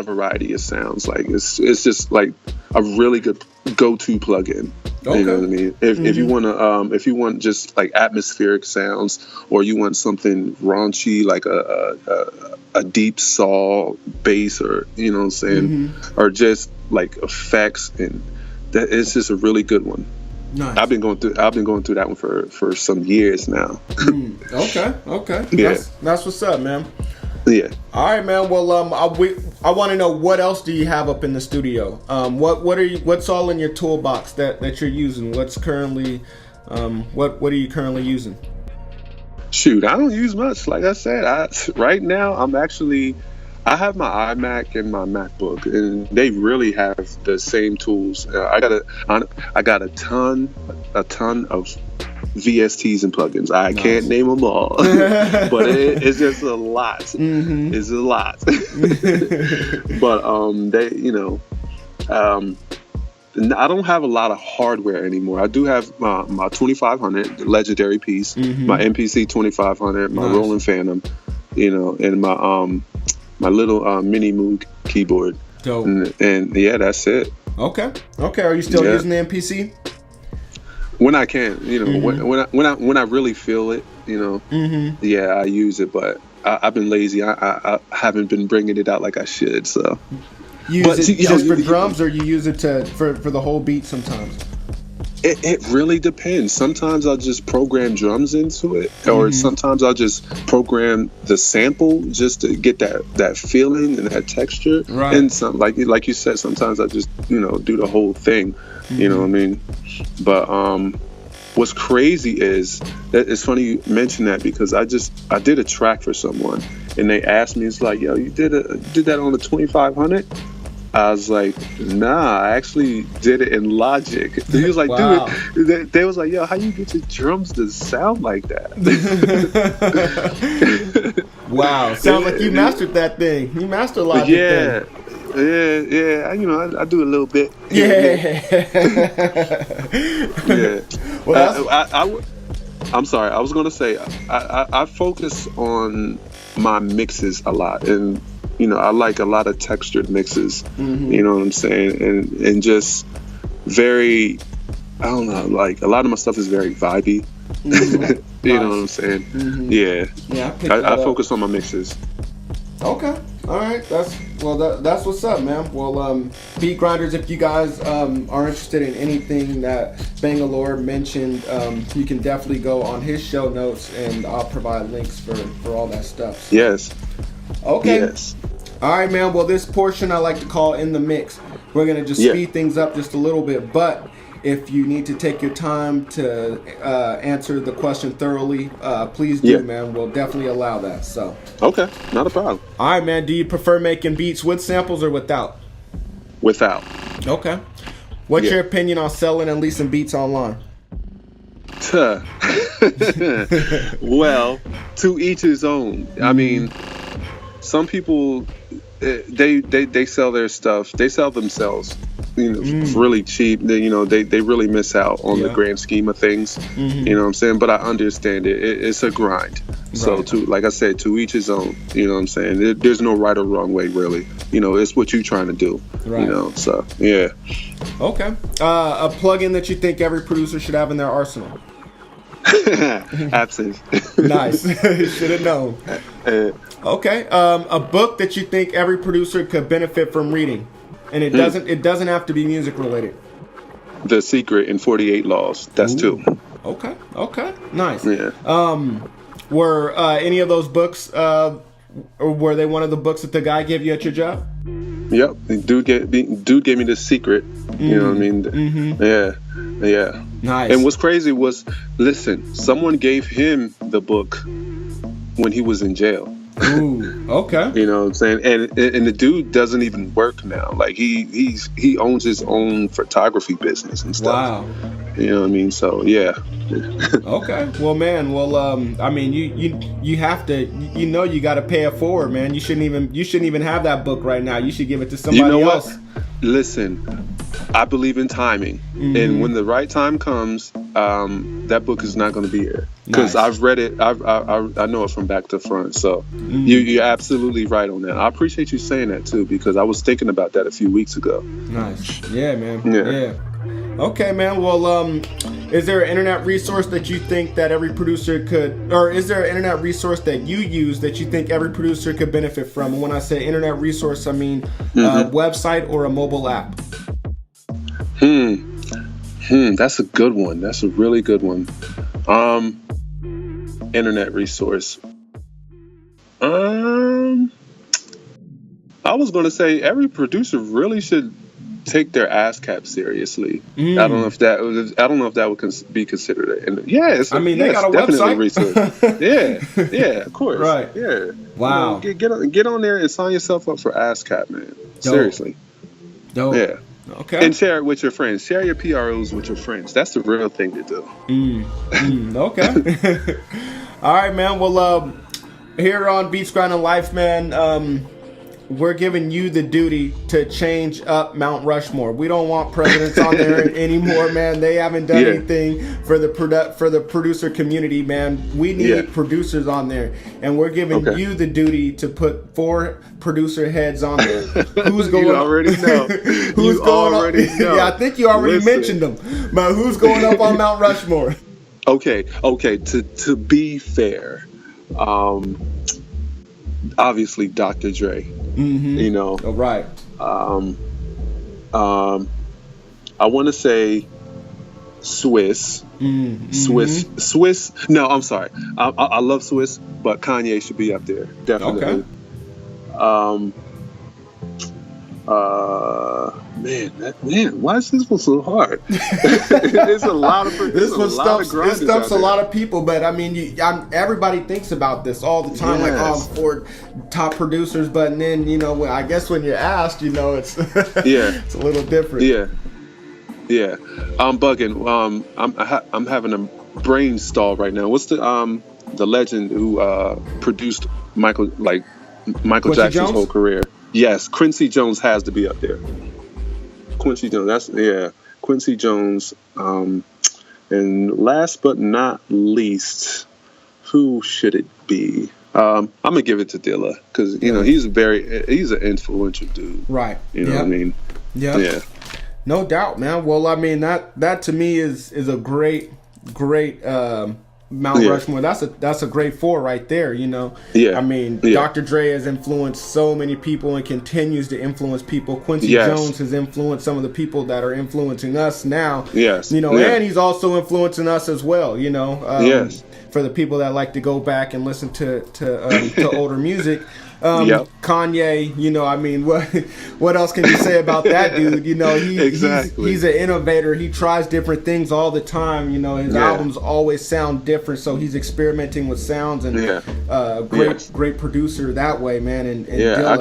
variety of sounds. Like it's just like a really good go-to plugin. Okay. You know what I mean? If you want just like atmospheric sounds, or you want something raunchy like a deep saw bass, or you know what I'm saying, or just like effects, and that it's just a really good one. Nice. I've been going through that one for some years now. Okay. Yeah. That's what's up, man. Yeah. All right, man. Well, I want to know, what else do you have up in the studio? What's all in your toolbox that you're using? What's currently, what are you currently using? Shoot, I don't use much. Like I said, right now I have my iMac and my MacBook, and they really have the same tools. I got a ton of VSTs and plugins. I can't name them all, but it's just a lot. It's a lot. But they, you know, I don't have a lot of hardware anymore. I do have my 2500 legendary piece, my MPC 2500, my Rolling Phantom, you know, and my little mini Moog keyboard. Dope. And yeah, that's it. Okay. Are you still using the MPC? When I can, you know, when I really feel it, you know, yeah, I use it. But I've been lazy. I haven't been bringing it out like I should. So you use it just for drums, or you use it for the whole beat sometimes? It really depends. Sometimes I'll just program drums into it, or sometimes I'll just program the sample just to get that feeling and that texture. Right. And some, like you said, sometimes I just, you know, do the whole thing. You know what I mean? But what's crazy is that it's funny you mention that, because I did a track for someone, and they asked me, it's like, yo, you did that on the 2500? I was like, nah, I actually did it in Logic. He was like, wow. Dude, they was like, yo, how you get your drums to sound like that? Wow, sounds like you mastered that thing. You mastered Logic. Yeah. Yeah. You know, I do a little bit. Yeah. Yeah. Well, I'm sorry. I was gonna say I focus on my mixes a lot, and you know, I like a lot of textured mixes. You know what I'm saying, and just very, I don't know, like a lot of my stuff is very vibey. You know what I'm saying? Yeah. Yeah. I focus on my mixes. Okay. All right, that's what's up, man. Well, Beat Grinders, if you guys are interested in anything that Bangallure mentioned, you can definitely go on his show notes, and I'll provide links for all that stuff. So. Yes. Okay. Yes. All right, man. Well, this portion I like to call In the Mix. We're gonna just speed things up just a little bit, but if you need to take your time to answer the question thoroughly, please do, man. We'll definitely allow that. So. Okay, not a problem. All right, man. Do you prefer making beats with samples or without? Without. Okay. What's your opinion on selling and leasing beats online? Well, to each his own. I mean, some people they sell their stuff. They sell themselves. Really cheap. They really miss out on the grand scheme of things. You know what I'm saying? But I understand it. It's a grind. Right. So like I said, to each his own. You know what I'm saying? There's no right or wrong way, really. It's what you're trying to do. Right. So yeah. Okay. A plugin that you think every producer should have in their arsenal? Absence. Nice. Should have known. Okay. A book that you think every producer could benefit from reading. And it doesn't have to be music related. The Secret and 48 Laws. That's two. Okay. Nice. Yeah. Were any of those books or were they one of the books that the guy gave you at your job? Yep. Dude gave me The Secret. You know what I mean? Mm-hmm. Yeah. Nice. And what's crazy was, listen, someone gave him the book when he was in jail. Ooh, okay. You know what I'm saying? And the dude doesn't even work now. Like he owns his own photography business and stuff. Wow. You know what I mean? So yeah. Okay. Well, man. Well, I mean, you have to. You got to pay it forward, man. You shouldn't even have that book right now. You should give it to somebody else. Listen, I believe in timing, and when the right time comes, that book is not going to be here because I've read it. I know it from back to front. So you're absolutely right on that. I appreciate you saying that too because I was thinking about that a few weeks ago. Nice. Yeah, man. Yeah. Okay, man. Well, is there an internet resource that you think that every producer could, or is there an internet resource that you use that you think every producer could benefit from? And when I say internet resource, I mean a website or a mobile app. That's a good one. That's a really good one. Internet resource. I was going to say every producer really should take their ASCAP seriously. I don't know if that would be considered it. They got a website. Resource. yeah, of course. Right. Yeah. Wow. Get on there and sign yourself up for ASCAP, man. Dope. Seriously. Dope. Yeah. Okay. And share it with your friends. Share your PROs with your friends. That's the real thing to do. Okay. All right, man. Well, here on Beats Grinding Life, man, we're giving you the duty to change up Mount Rushmore. We don't want presidents on there anymore, man. They haven't done anything for the producer community, man. We need producers on there, and we're giving you the duty to put 4 producer heads on there. Who's going? You already know. Who's going already up? Know. Yeah, I think you already mentioned them. But who's going up on Mount Rushmore? Okay. To be fair, obviously Dr. Dre. Right. I want to say Swiss. Swiss. No, I'm sorry. I love Swiss, but Kanye should be up there definitely. Okay. Man, why is this one so hard? It's a lot of this one stumps a lot of people, but I mean, everybody thinks about this all the time, like I'm for top producers, but then I guess when you're asked, it's it's a little different. Yeah. I'm bugging. I'm having a brain stall right now. What's the legend who produced Michael Jackson's Jones? whole career? Yes, Quincy Jones has to be up there. Quincy Jones, Quincy Jones. And last but not least, who should it be? I'm gonna give it to Dilla because he's an influential dude. Right. You know what I mean? Yeah. No doubt, man. Well, I mean that to me is a great Mount Rushmore. That's a great 4 right there. You know. Yeah. I mean, Dr. Dre has influenced so many people and continues to influence people. Quincy Jones has influenced some of the people that are influencing us now. Yes. You know, and he's also influencing us as well. You know. For the people that like to go back and listen to older music. Kanye, you know, I mean, what else can you say about that dude? You know, he's an innovator. He tries different things all the time. You know, his albums always sound different, so he's experimenting with sounds and great producer that way, man. And I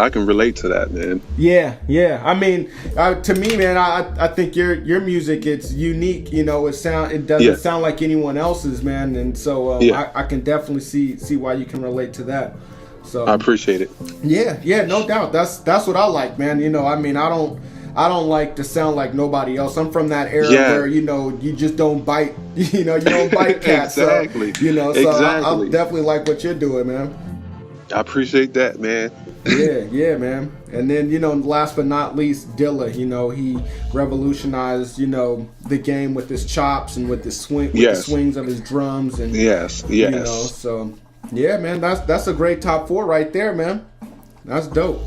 can relate to that, man. Yeah. I mean, to me, man, I think your music, it's unique. You know, it doesn't sound like anyone else's, man. And so I can definitely see why you can relate to that. So I appreciate it. Yeah, no doubt. That's what I like, man. You know, I mean, I don't like to sound like nobody else. I'm from that era where, you know, you just don't bite. You know, you don't bite cats. Exactly. So, you know, so I definitely like what you're doing, man. I appreciate that, man. Yeah, man. And then, you know, last but not least, Dilla. You know, he revolutionized, you know, the game with his chops and with the swings of his drums and you know, so. Yeah, man, that's a great top 4 right there, man. That's dope.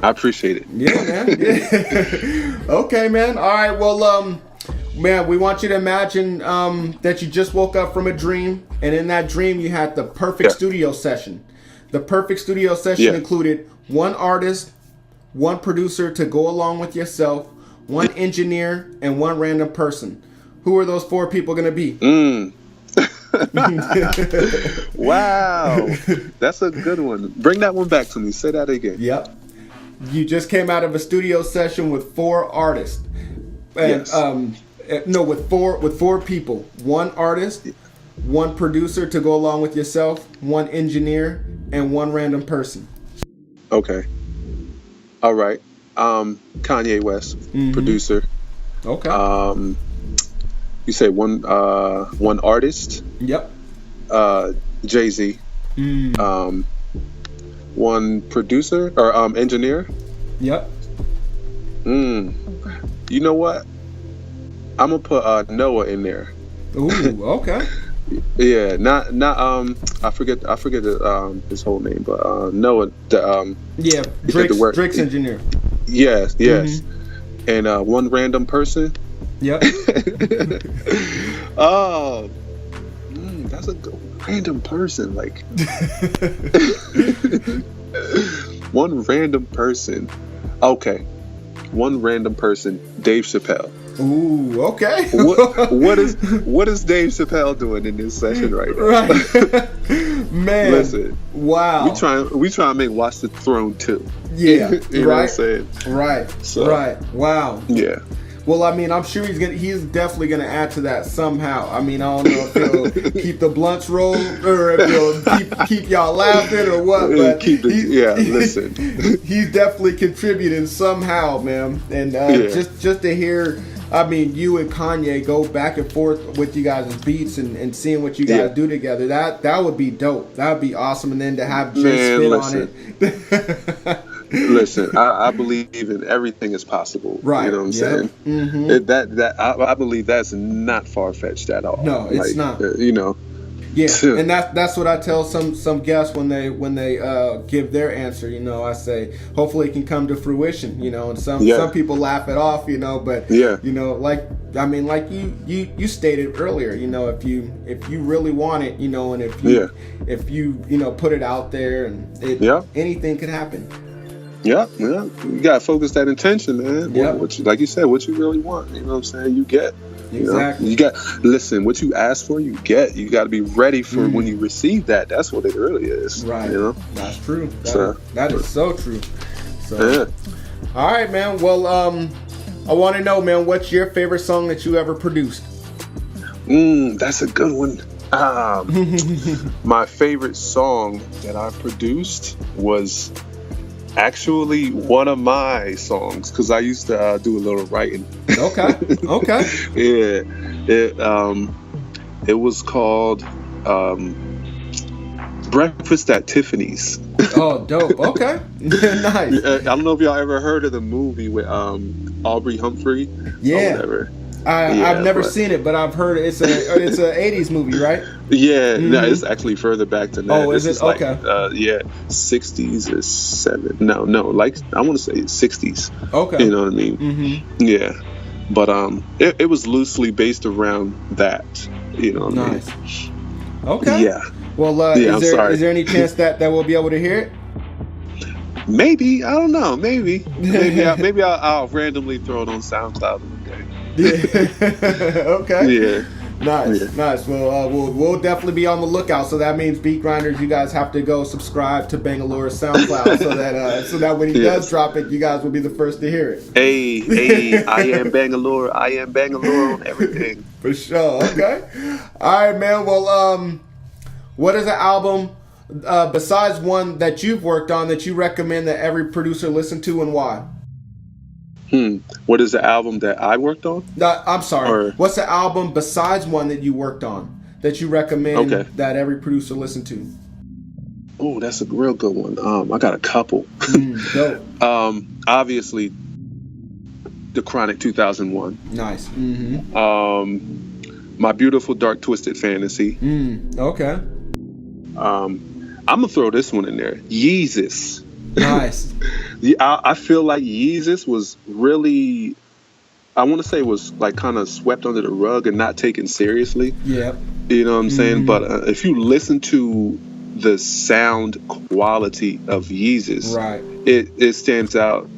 I appreciate it. Yeah, man. Yeah. Okay, man. All right. Well, man, we want you to imagine that you just woke up from a dream, and in that dream you had the perfect studio session. The perfect studio session included 1 artist, 1 producer to go along with yourself, 1 engineer, and 1 random person. Who are those 4 people going to be? Wow, that's a good one. Bring that one back to me. Say that again. Yep. You just came out of a studio session with 4 artists, and with four people. 1 artist, 1 producer to go along with yourself, 1 engineer, and 1 random person. Okay. All right. Kanye West, producer. Okay. You say one artist. Yep. Jay-Z. 1 producer or engineer. Yep. You know what? I'm gonna put Noah in there. Ooh, okay. Yeah, not I forget his whole name, but Noah. Drake's engineer. Yes. And 1 random person. Yep. Oh, that's a good random person. Like 1 random person. Okay, 1 random person. Dave Chappelle. Ooh, okay. what is Dave Chappelle doing in this session right now? Right. Man. Listen. Wow. We try to make Watch the Throne 2. Yeah. You know what I'm saying? Right. So, right. Wow. Yeah. Well, I mean, I'm sure he's definitely gonna add to that somehow. I mean, I don't know if he'll keep the blunts rolled or if he'll keep y'all laughing or what, but listen. He's definitely contributing somehow, man. And just to hear, I mean, you and Kanye go back and forth with you guys' beats and seeing what you guys do together, that would be dope. That would be awesome. And then to have Jay spit on it. Listen, I believe in everything is possible. Right. You know what I'm saying? Mm-hmm. I believe that's not far-fetched at all. No, it's not. You know. Yeah, and that's what I tell some guests when they give their answer. You know, I say hopefully it can come to fruition. You know, and some people laugh it off. You know, but you know, like you stated earlier. You know, if you really want it, you know, and if you put it out there, and anything could happen. Yeah. You gotta focus that intention, man. What you, like you said, what you really want. You know what I'm saying? You get. Exactly. You listen, what you ask for, you get. You got to be ready for when you receive that. That's what it really is. Right. You know? That's true. That is so true. So, all right, man. Well, I want to know, man, what's your favorite song that you ever produced? That's a good one. My favorite song that I produced was actually one of my songs, because I used to do a little writing. Okay. It was called Breakfast at Tiffany's. Oh, dope. Okay. Nice. I don't know if y'all ever heard of the movie with Aubrey Humphrey. Yeah. Or whatever. I've never seen it, but I've heard it's a 80s movie, right? Yeah, no, it's actually further back than that. Oh, is it? Like, okay. 60s or 7. No, like I want to say 60s. Okay. You know what I mean? Mm-hmm. Yeah, but it was loosely based around that. You know what I mean? Nice. Okay. Yeah. Well, is there any chance that we'll be able to hear it? Maybe, I don't know. Maybe I'll randomly throw it on SoundCloud one day. Yeah. Okay. Yeah. Nice. Well, we'll definitely be on the lookout. So that means Beat Grinders, you guys have to go subscribe to Bangallore's SoundCloud so that when he does drop it, you guys will be the first to hear it. Hey, I am Bangallure on everything. For sure. Okay. All right, man. Well, what is an album besides one that you've worked on that you recommend that every producer listen to, and why? What is the album that I worked on? I'm sorry. What's the album besides one that you worked on that you recommend that every producer listen to? Oh, that's a real good one. I got a couple. Obviously, The Chronic 2001. Nice. Mm-hmm. My Beautiful Dark Twisted Fantasy. Okay. I'm gonna throw this one in there. Yeezus. Nice. I feel like Yeezus was really, I want to say, was like kind of swept under the rug and not taken seriously. Yeah. You know what I'm saying? But if you listen to the sound quality of Yeezus, right, it stands out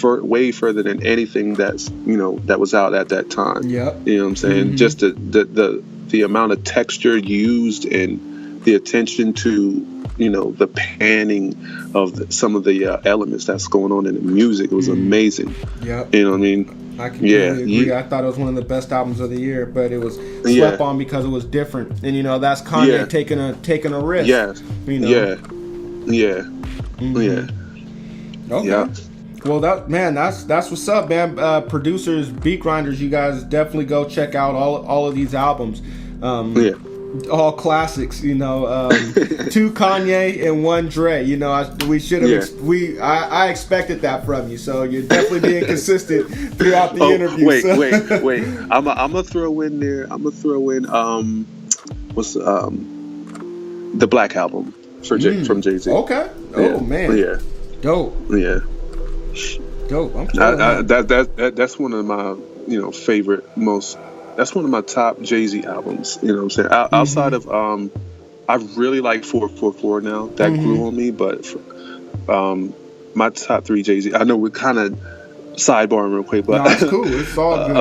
way further than anything that was out at that time. Yep. You know what I'm saying? Just the amount of texture used and the attention to the panning of some of the elements that's going on in the music. It was amazing. Yep. You know what I mean? I completely agree. I thought it was one of the best albums of the year, but it was slept on because it was different. And that's Kanye taking a risk. Yeah. Yeah. Okay. Yeah. Well, that's what's up, man. Producers, beat grinders, you guys definitely go check out all of these albums. All classics, 2 Kanye and 1 Dre. We should have. I expected that from you, so you're definitely being consistent throughout the interview. Wait. I'm gonna throw in there. What's the Black Album from Jay-Z. Okay. Oh man. Yeah. Dope. Yeah. Dope. That's one of my favorite most. That's one of my top Jay-Z albums. You know what I'm saying? Outside of, I really like 444 now. That grew on me, but my top 3 Jay-Z. I know we're kind of sidebarring real quick, but no, it's cool. It's all good,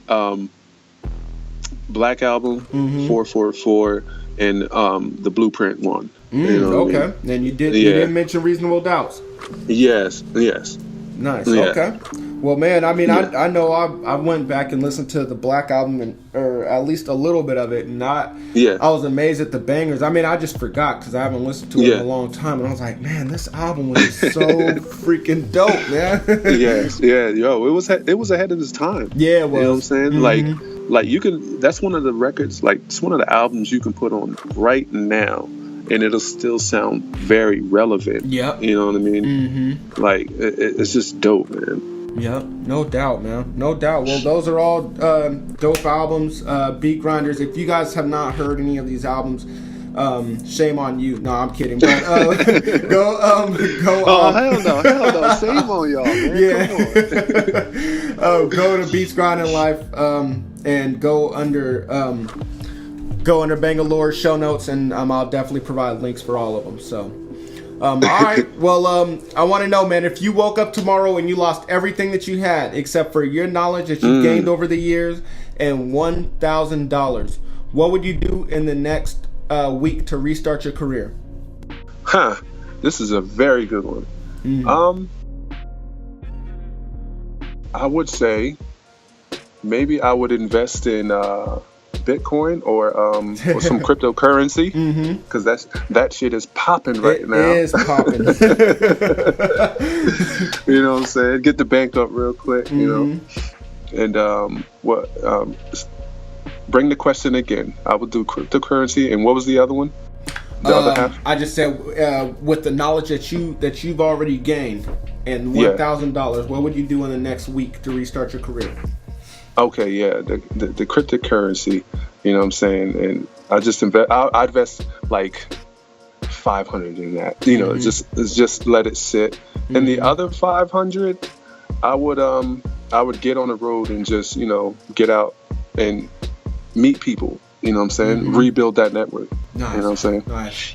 bro. Black Album, 444, and the Blueprint one. Okay. I mean? And you didn't mention Reasonable Doubts. Yes. Nice. Yeah. Okay. Well, man, I mean, I know I went back and listened to the Black Album, or at least a little bit of it, and I was amazed at the bangers. I mean, I just forgot because I haven't listened to it in a long time, and I was like, man, this album was so freaking dope, man. Yes, yo, it was ahead of its time. Yeah, it was. You know what I'm saying? Like you can. That's one of the records. Like, it's one of the albums you can put on right now, and it'll still sound very relevant. Yeah, you know what I mean? Like, it's just dope, man. Yep, no doubt, man. No doubt. Well, those are all dope albums, beat grinders. If you guys have not heard any of these albums, shame on you. No, I'm kidding. But go. Oh, hell no. Shame on y'all, man. Yeah. Come on. Go to Beats Grinding Life and go under Bangallure show notes, and I'll definitely provide links for all of them. So. All right. Well, I want to know, man, if you woke up tomorrow and you lost everything that you had except for your knowledge that you gained over the years and $1,000, what would you do in the next week to restart your career? This is a very good one. I would say maybe I would invest in Bitcoin or some cryptocurrency, because that shit is popping right now. It is popping. You know what I'm saying? Get the bank up real quick, and bring the question again. I would do cryptocurrency, and what was the other one? The other half? I just said with the knowledge that you've already gained and $1,000, what would you do in the next week to restart your career? Okay, yeah, the cryptocurrency, you know what I'm saying? And I just I invest like 500 in that, you know, just let it sit. And the other 500, I would get on the road and just, you know, get out and meet people, you know what I'm saying? Rebuild that network. Nice. You know what I'm saying? Nice.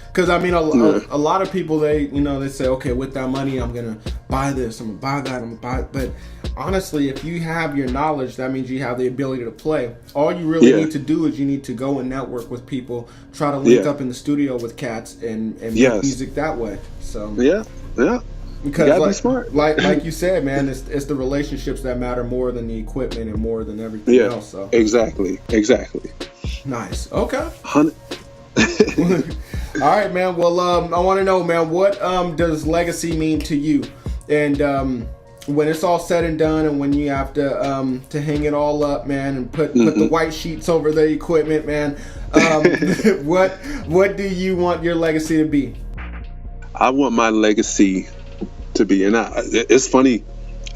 Because I mean, a lot of people, they say, okay, with that money, I'm gonna buy this, I'm gonna buy that, I'm gonna buy. But honestly, if you have your knowledge, that means you have the ability to play. All you really need to do is you need to go and network with people, try to link up in the studio with cats, and make music that way. So yeah. Because you gotta be smart. like you said, man, it's the relationships that matter more than the equipment and more than everything else. So exactly. Nice. Okay. 100. All right, man. Well, I want to know, man, what does legacy mean to you? And when it's all said and done, and when you have to hang it all up, man, and put the white sheets over the equipment, man, what do you want your legacy to be? I want my legacy to be, and it's funny,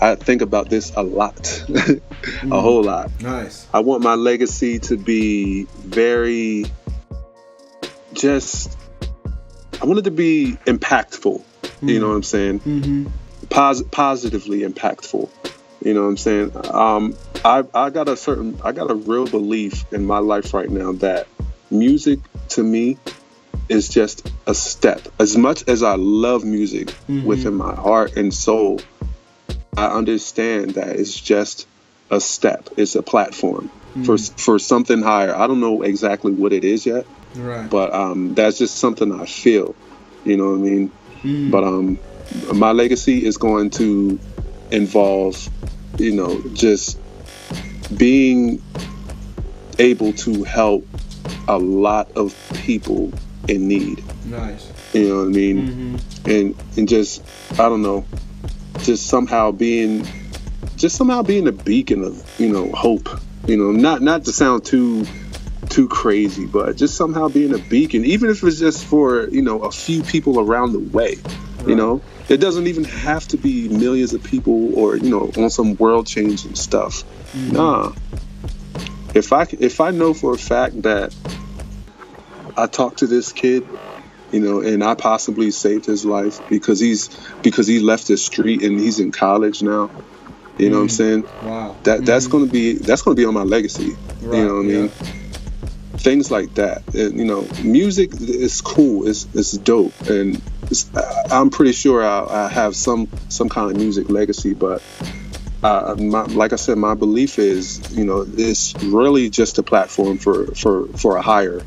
I think about this a lot, a whole lot. Nice. I want my legacy to be very, I want it to be impactful. You know what I'm saying? Positively impactful. You know what I'm saying? I got a real belief in my life right now that music to me is just a step. As much as I love music within my heart and soul, I understand that it's just a step. It's a platform for something higher. I don't know exactly what it is yet, right? But that's just something I feel. You know what I mean? But my legacy is going to involve, you know, just being able to help a lot of people in need. Nice. You know what I mean? And just, I don't know, just somehow being a beacon of, you know, hope. You know, not to sound too crazy, but just somehow being a beacon, even if it's just for, you know, a few people around the way. Right. You know, it doesn't even have to be millions of people or, you know, on some world changing stuff. Nah. If I know for a fact that I talked to this kid, you know, and I possibly saved his life because he left the street and he's in college now. You know what I'm saying? Wow. That's gonna be on my legacy. Right. You know what I mean? Things like that. And, you know, music is cool. It's dope, and I'm pretty sure I have some kind of music legacy. But like I said, my belief is, you know, it's really just a platform for a higher.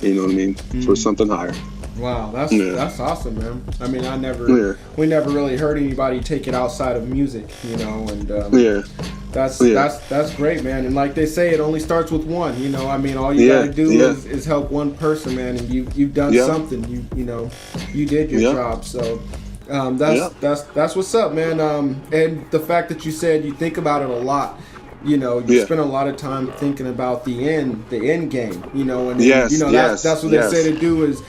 You know what I mean? For something higher. Wow, that's awesome, man. I mean, we never really heard anybody take it outside of music, you know, and that's great, man. And like they say, it only starts with one, you know. I mean, all you gotta do is help one person, man, and you've done something. You know, you did your job. So that's what's up, man. And the fact that you said you think about it a lot. You know, you spend a lot of time thinking about the end game, you know, and you know that's what they say to do is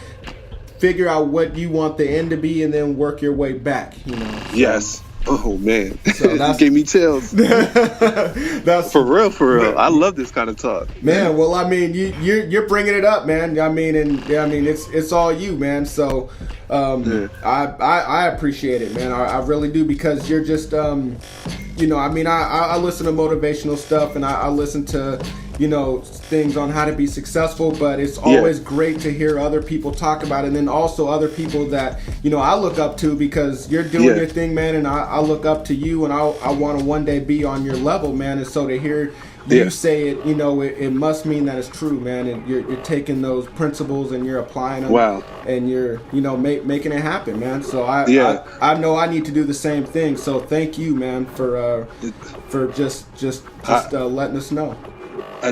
figure out what you want the end to be and then work your way back, you know. So, yes. Oh man, so that gave me chills. That's for real. I love this kind of talk, man. Well, I mean, you're bringing it up, man. I mean, it's all you, man. So, I appreciate it, man. I really do, because you're just, you know, I mean, I listen to motivational stuff and I listen to, you know, things on how to be successful, but it's always great to hear other people talk about it, and then also other people that, you know, I look up to, because you're doing your thing, man, and I look up to you, and I want to one day be on your level, man. And so to hear you say it, you know, it must mean that it's true, man, and you're taking those principles and you're applying them, and you're, you know, making it happen, man. So I know I need to do the same thing. So thank you, man, for just letting us know.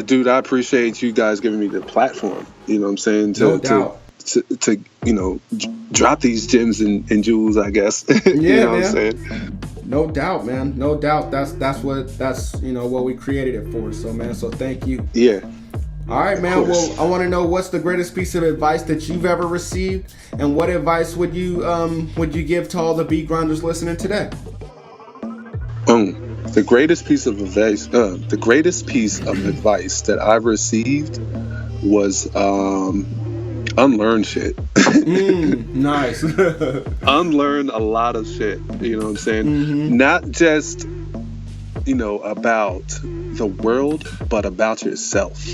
Dude, I appreciate you guys giving me the platform. You know what I'm saying? To you know, drop these gems and jewels, I guess. Yeah, you know man. what I'm saying? No doubt, man. No doubt. That's you know what we created it for. So, man. So thank you. Yeah. All right, man. Well, I want to know, what's the greatest piece of advice that you've ever received, and what advice would you give to all the beat grinders listening today? The greatest piece of advice, that I've received was unlearn shit. Nice. Unlearn a lot of shit. You know what I'm saying? Not just about the world, but about yourself.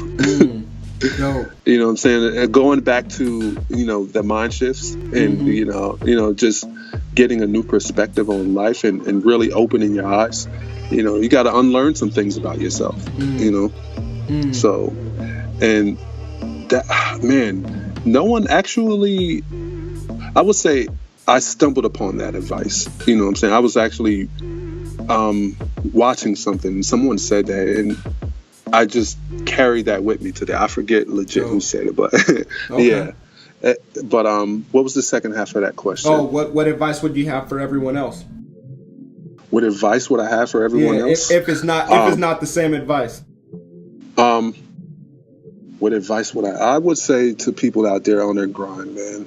No. You know what I'm saying? And going back to the mind shifts and just getting a new perspective on life and really opening your eyes. You got to unlearn some things about yourself. So, and that, man, no one actually, I would say I stumbled upon that advice. You know what I'm saying? I was actually watching something and someone said that, and I just carried that with me today. I forget legit who said it, but yeah. But what was the second half of that question? Oh, what advice would you have for everyone else? What advice would I have for everyone else? If it's not the same advice. What advice would I would say to people out there on their grind, man?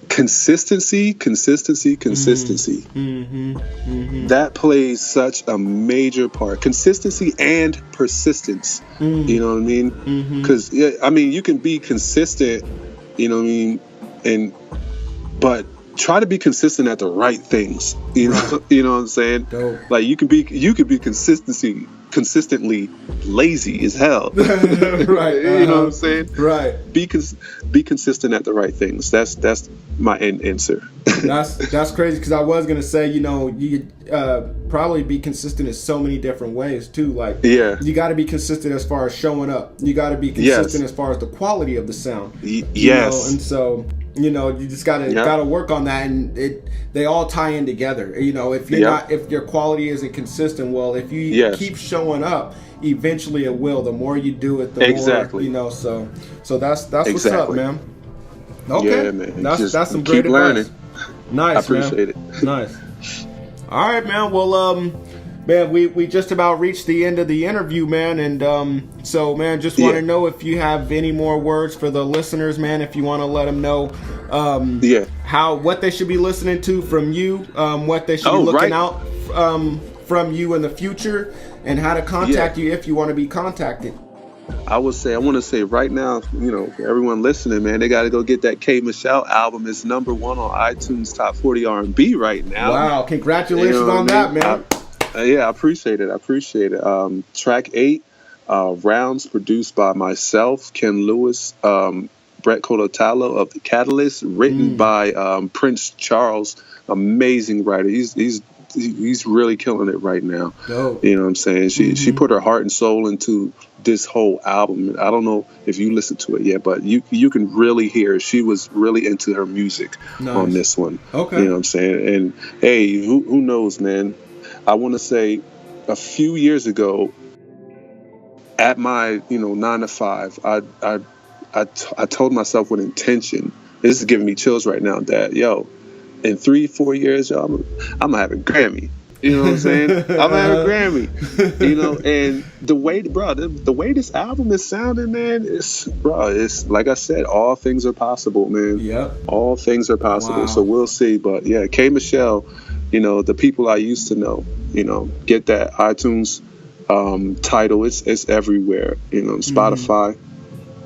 Consistency. That plays such a major part. Consistency and persistence. You know what I mean? Because you can be consistent. You know what I mean? But try to be consistent at the right things. You know what I'm saying? Dope. Like you could be consistently lazy as hell. Right. You know what I'm saying? Right. Be consistent at the right things. That's my answer. That's crazy, because I was gonna say, you probably be consistent in so many different ways too. Like, you got to be consistent as far as showing up. You got to be consistent as far as the quality of the sound. Yes. And so you just gotta work on that, and they all tie in together. If you're not, if your quality isn't consistent, well, if you keep showing up, eventually it will. The more you do it, the more. So that's what's up, man. Okay, yeah, man. That's some great advice. Learning. Nice, I appreciate it. Nice. All right, man. Well, man, we just about reached the end of the interview, man, and so, man, just want to know if you have any more words for the listeners, man. If you want to let them know, what they should be listening to from you, what they should be looking out from you in the future, and how to contact you if you want to be contacted. I want to say right now, everyone listening, man, they got to go get that K. Michelle album. It's #1 on iTunes Top 40 R&B right now. Wow, congratulations on that, man. I appreciate it. Track 8, Rounds, produced by myself, Ken Lewis, Brett Colotalo of The Catalyst, written by Prince Charles, amazing writer. He's really killing it right now. Dope. You know what I'm saying? She put her heart and soul into this whole album. I don't know if you listened to it yet, but you can really hear she was really into her music on this one. Okay. You know what I'm saying? And hey, who knows, man? I want to say a few years ago at my 9 to 5, I told myself with intention. This is giving me chills right now, that in 3-4 years, I'm gonna have a Grammy. You know what I'm saying? I'm gonna have a Grammy. And the way this album is sounding, man, it's like I said, all things are possible, man. Yeah. All things are possible. Wow. So we'll see. But yeah, K. Michelle, the people I used to know, get that iTunes title. It's everywhere. Spotify.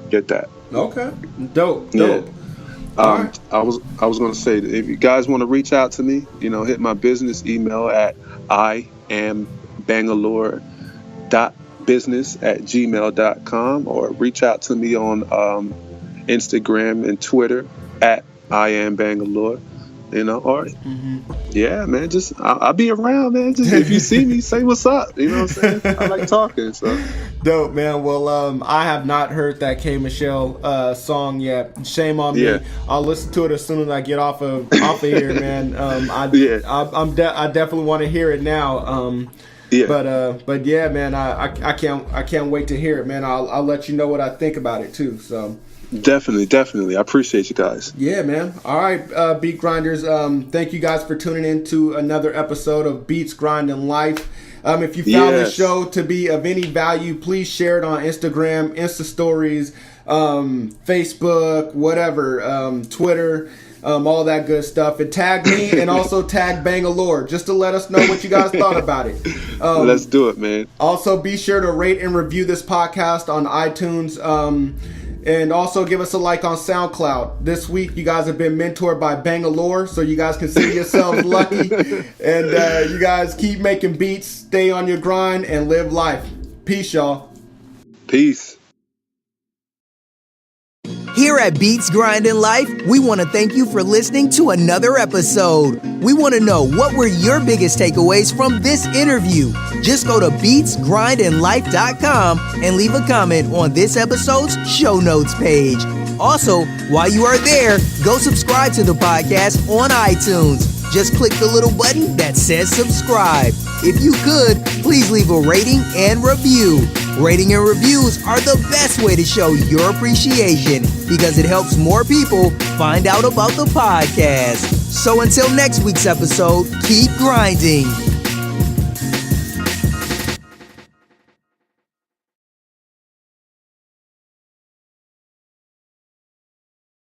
Get that. Okay. Dope. Yeah. Right. I was going to say, if you guys want to reach out to me, hit my business email at iambangalore.business@gmail.com, or reach out to me on Instagram and Twitter at iambangalore. Yeah, man, just I'll be around, man. Just if you see me, say what's up. You know what I'm saying? I like talking, so. Dope, man. Well, I have not heard that K. Michelle song yet. Shame on me. I'll listen to it as soon as I get off of here, man. I definitely want to hear it now. But yeah, man, I can't wait to hear it, man. I'll let you know what I think about it too. So. Definitely. I appreciate you guys. Yeah, man. All right, Beat Grinders. Thank you guys for tuning in to another episode of Beats Grinding Life. If you found the show to be of any value, please share it on Instagram, Insta Stories, Facebook, whatever, Twitter. all that good stuff. And tag me and also tag Bangallure just to let us know what you guys thought about it. Let's do it, man. Also, be sure to rate and review this podcast on iTunes. And also give us a like on SoundCloud. This week, you guys have been mentored by Bangallure, so you guys consider yourselves lucky. And you guys keep making beats, stay on your grind, and live life. Peace, y'all. Peace. Here at Beats Grindin' Life, we want to thank you for listening to another episode. We want to know, what were your biggest takeaways from this interview? Just go to beatsgrindinlife.com and leave a comment on this episode's show notes page. Also, while you are there, go subscribe to the podcast on iTunes. Just click the little button that says subscribe. If you could, please leave a rating and review. Rating and reviews are the best way to show your appreciation because it helps more people find out about the podcast. So until next week's episode, keep grinding.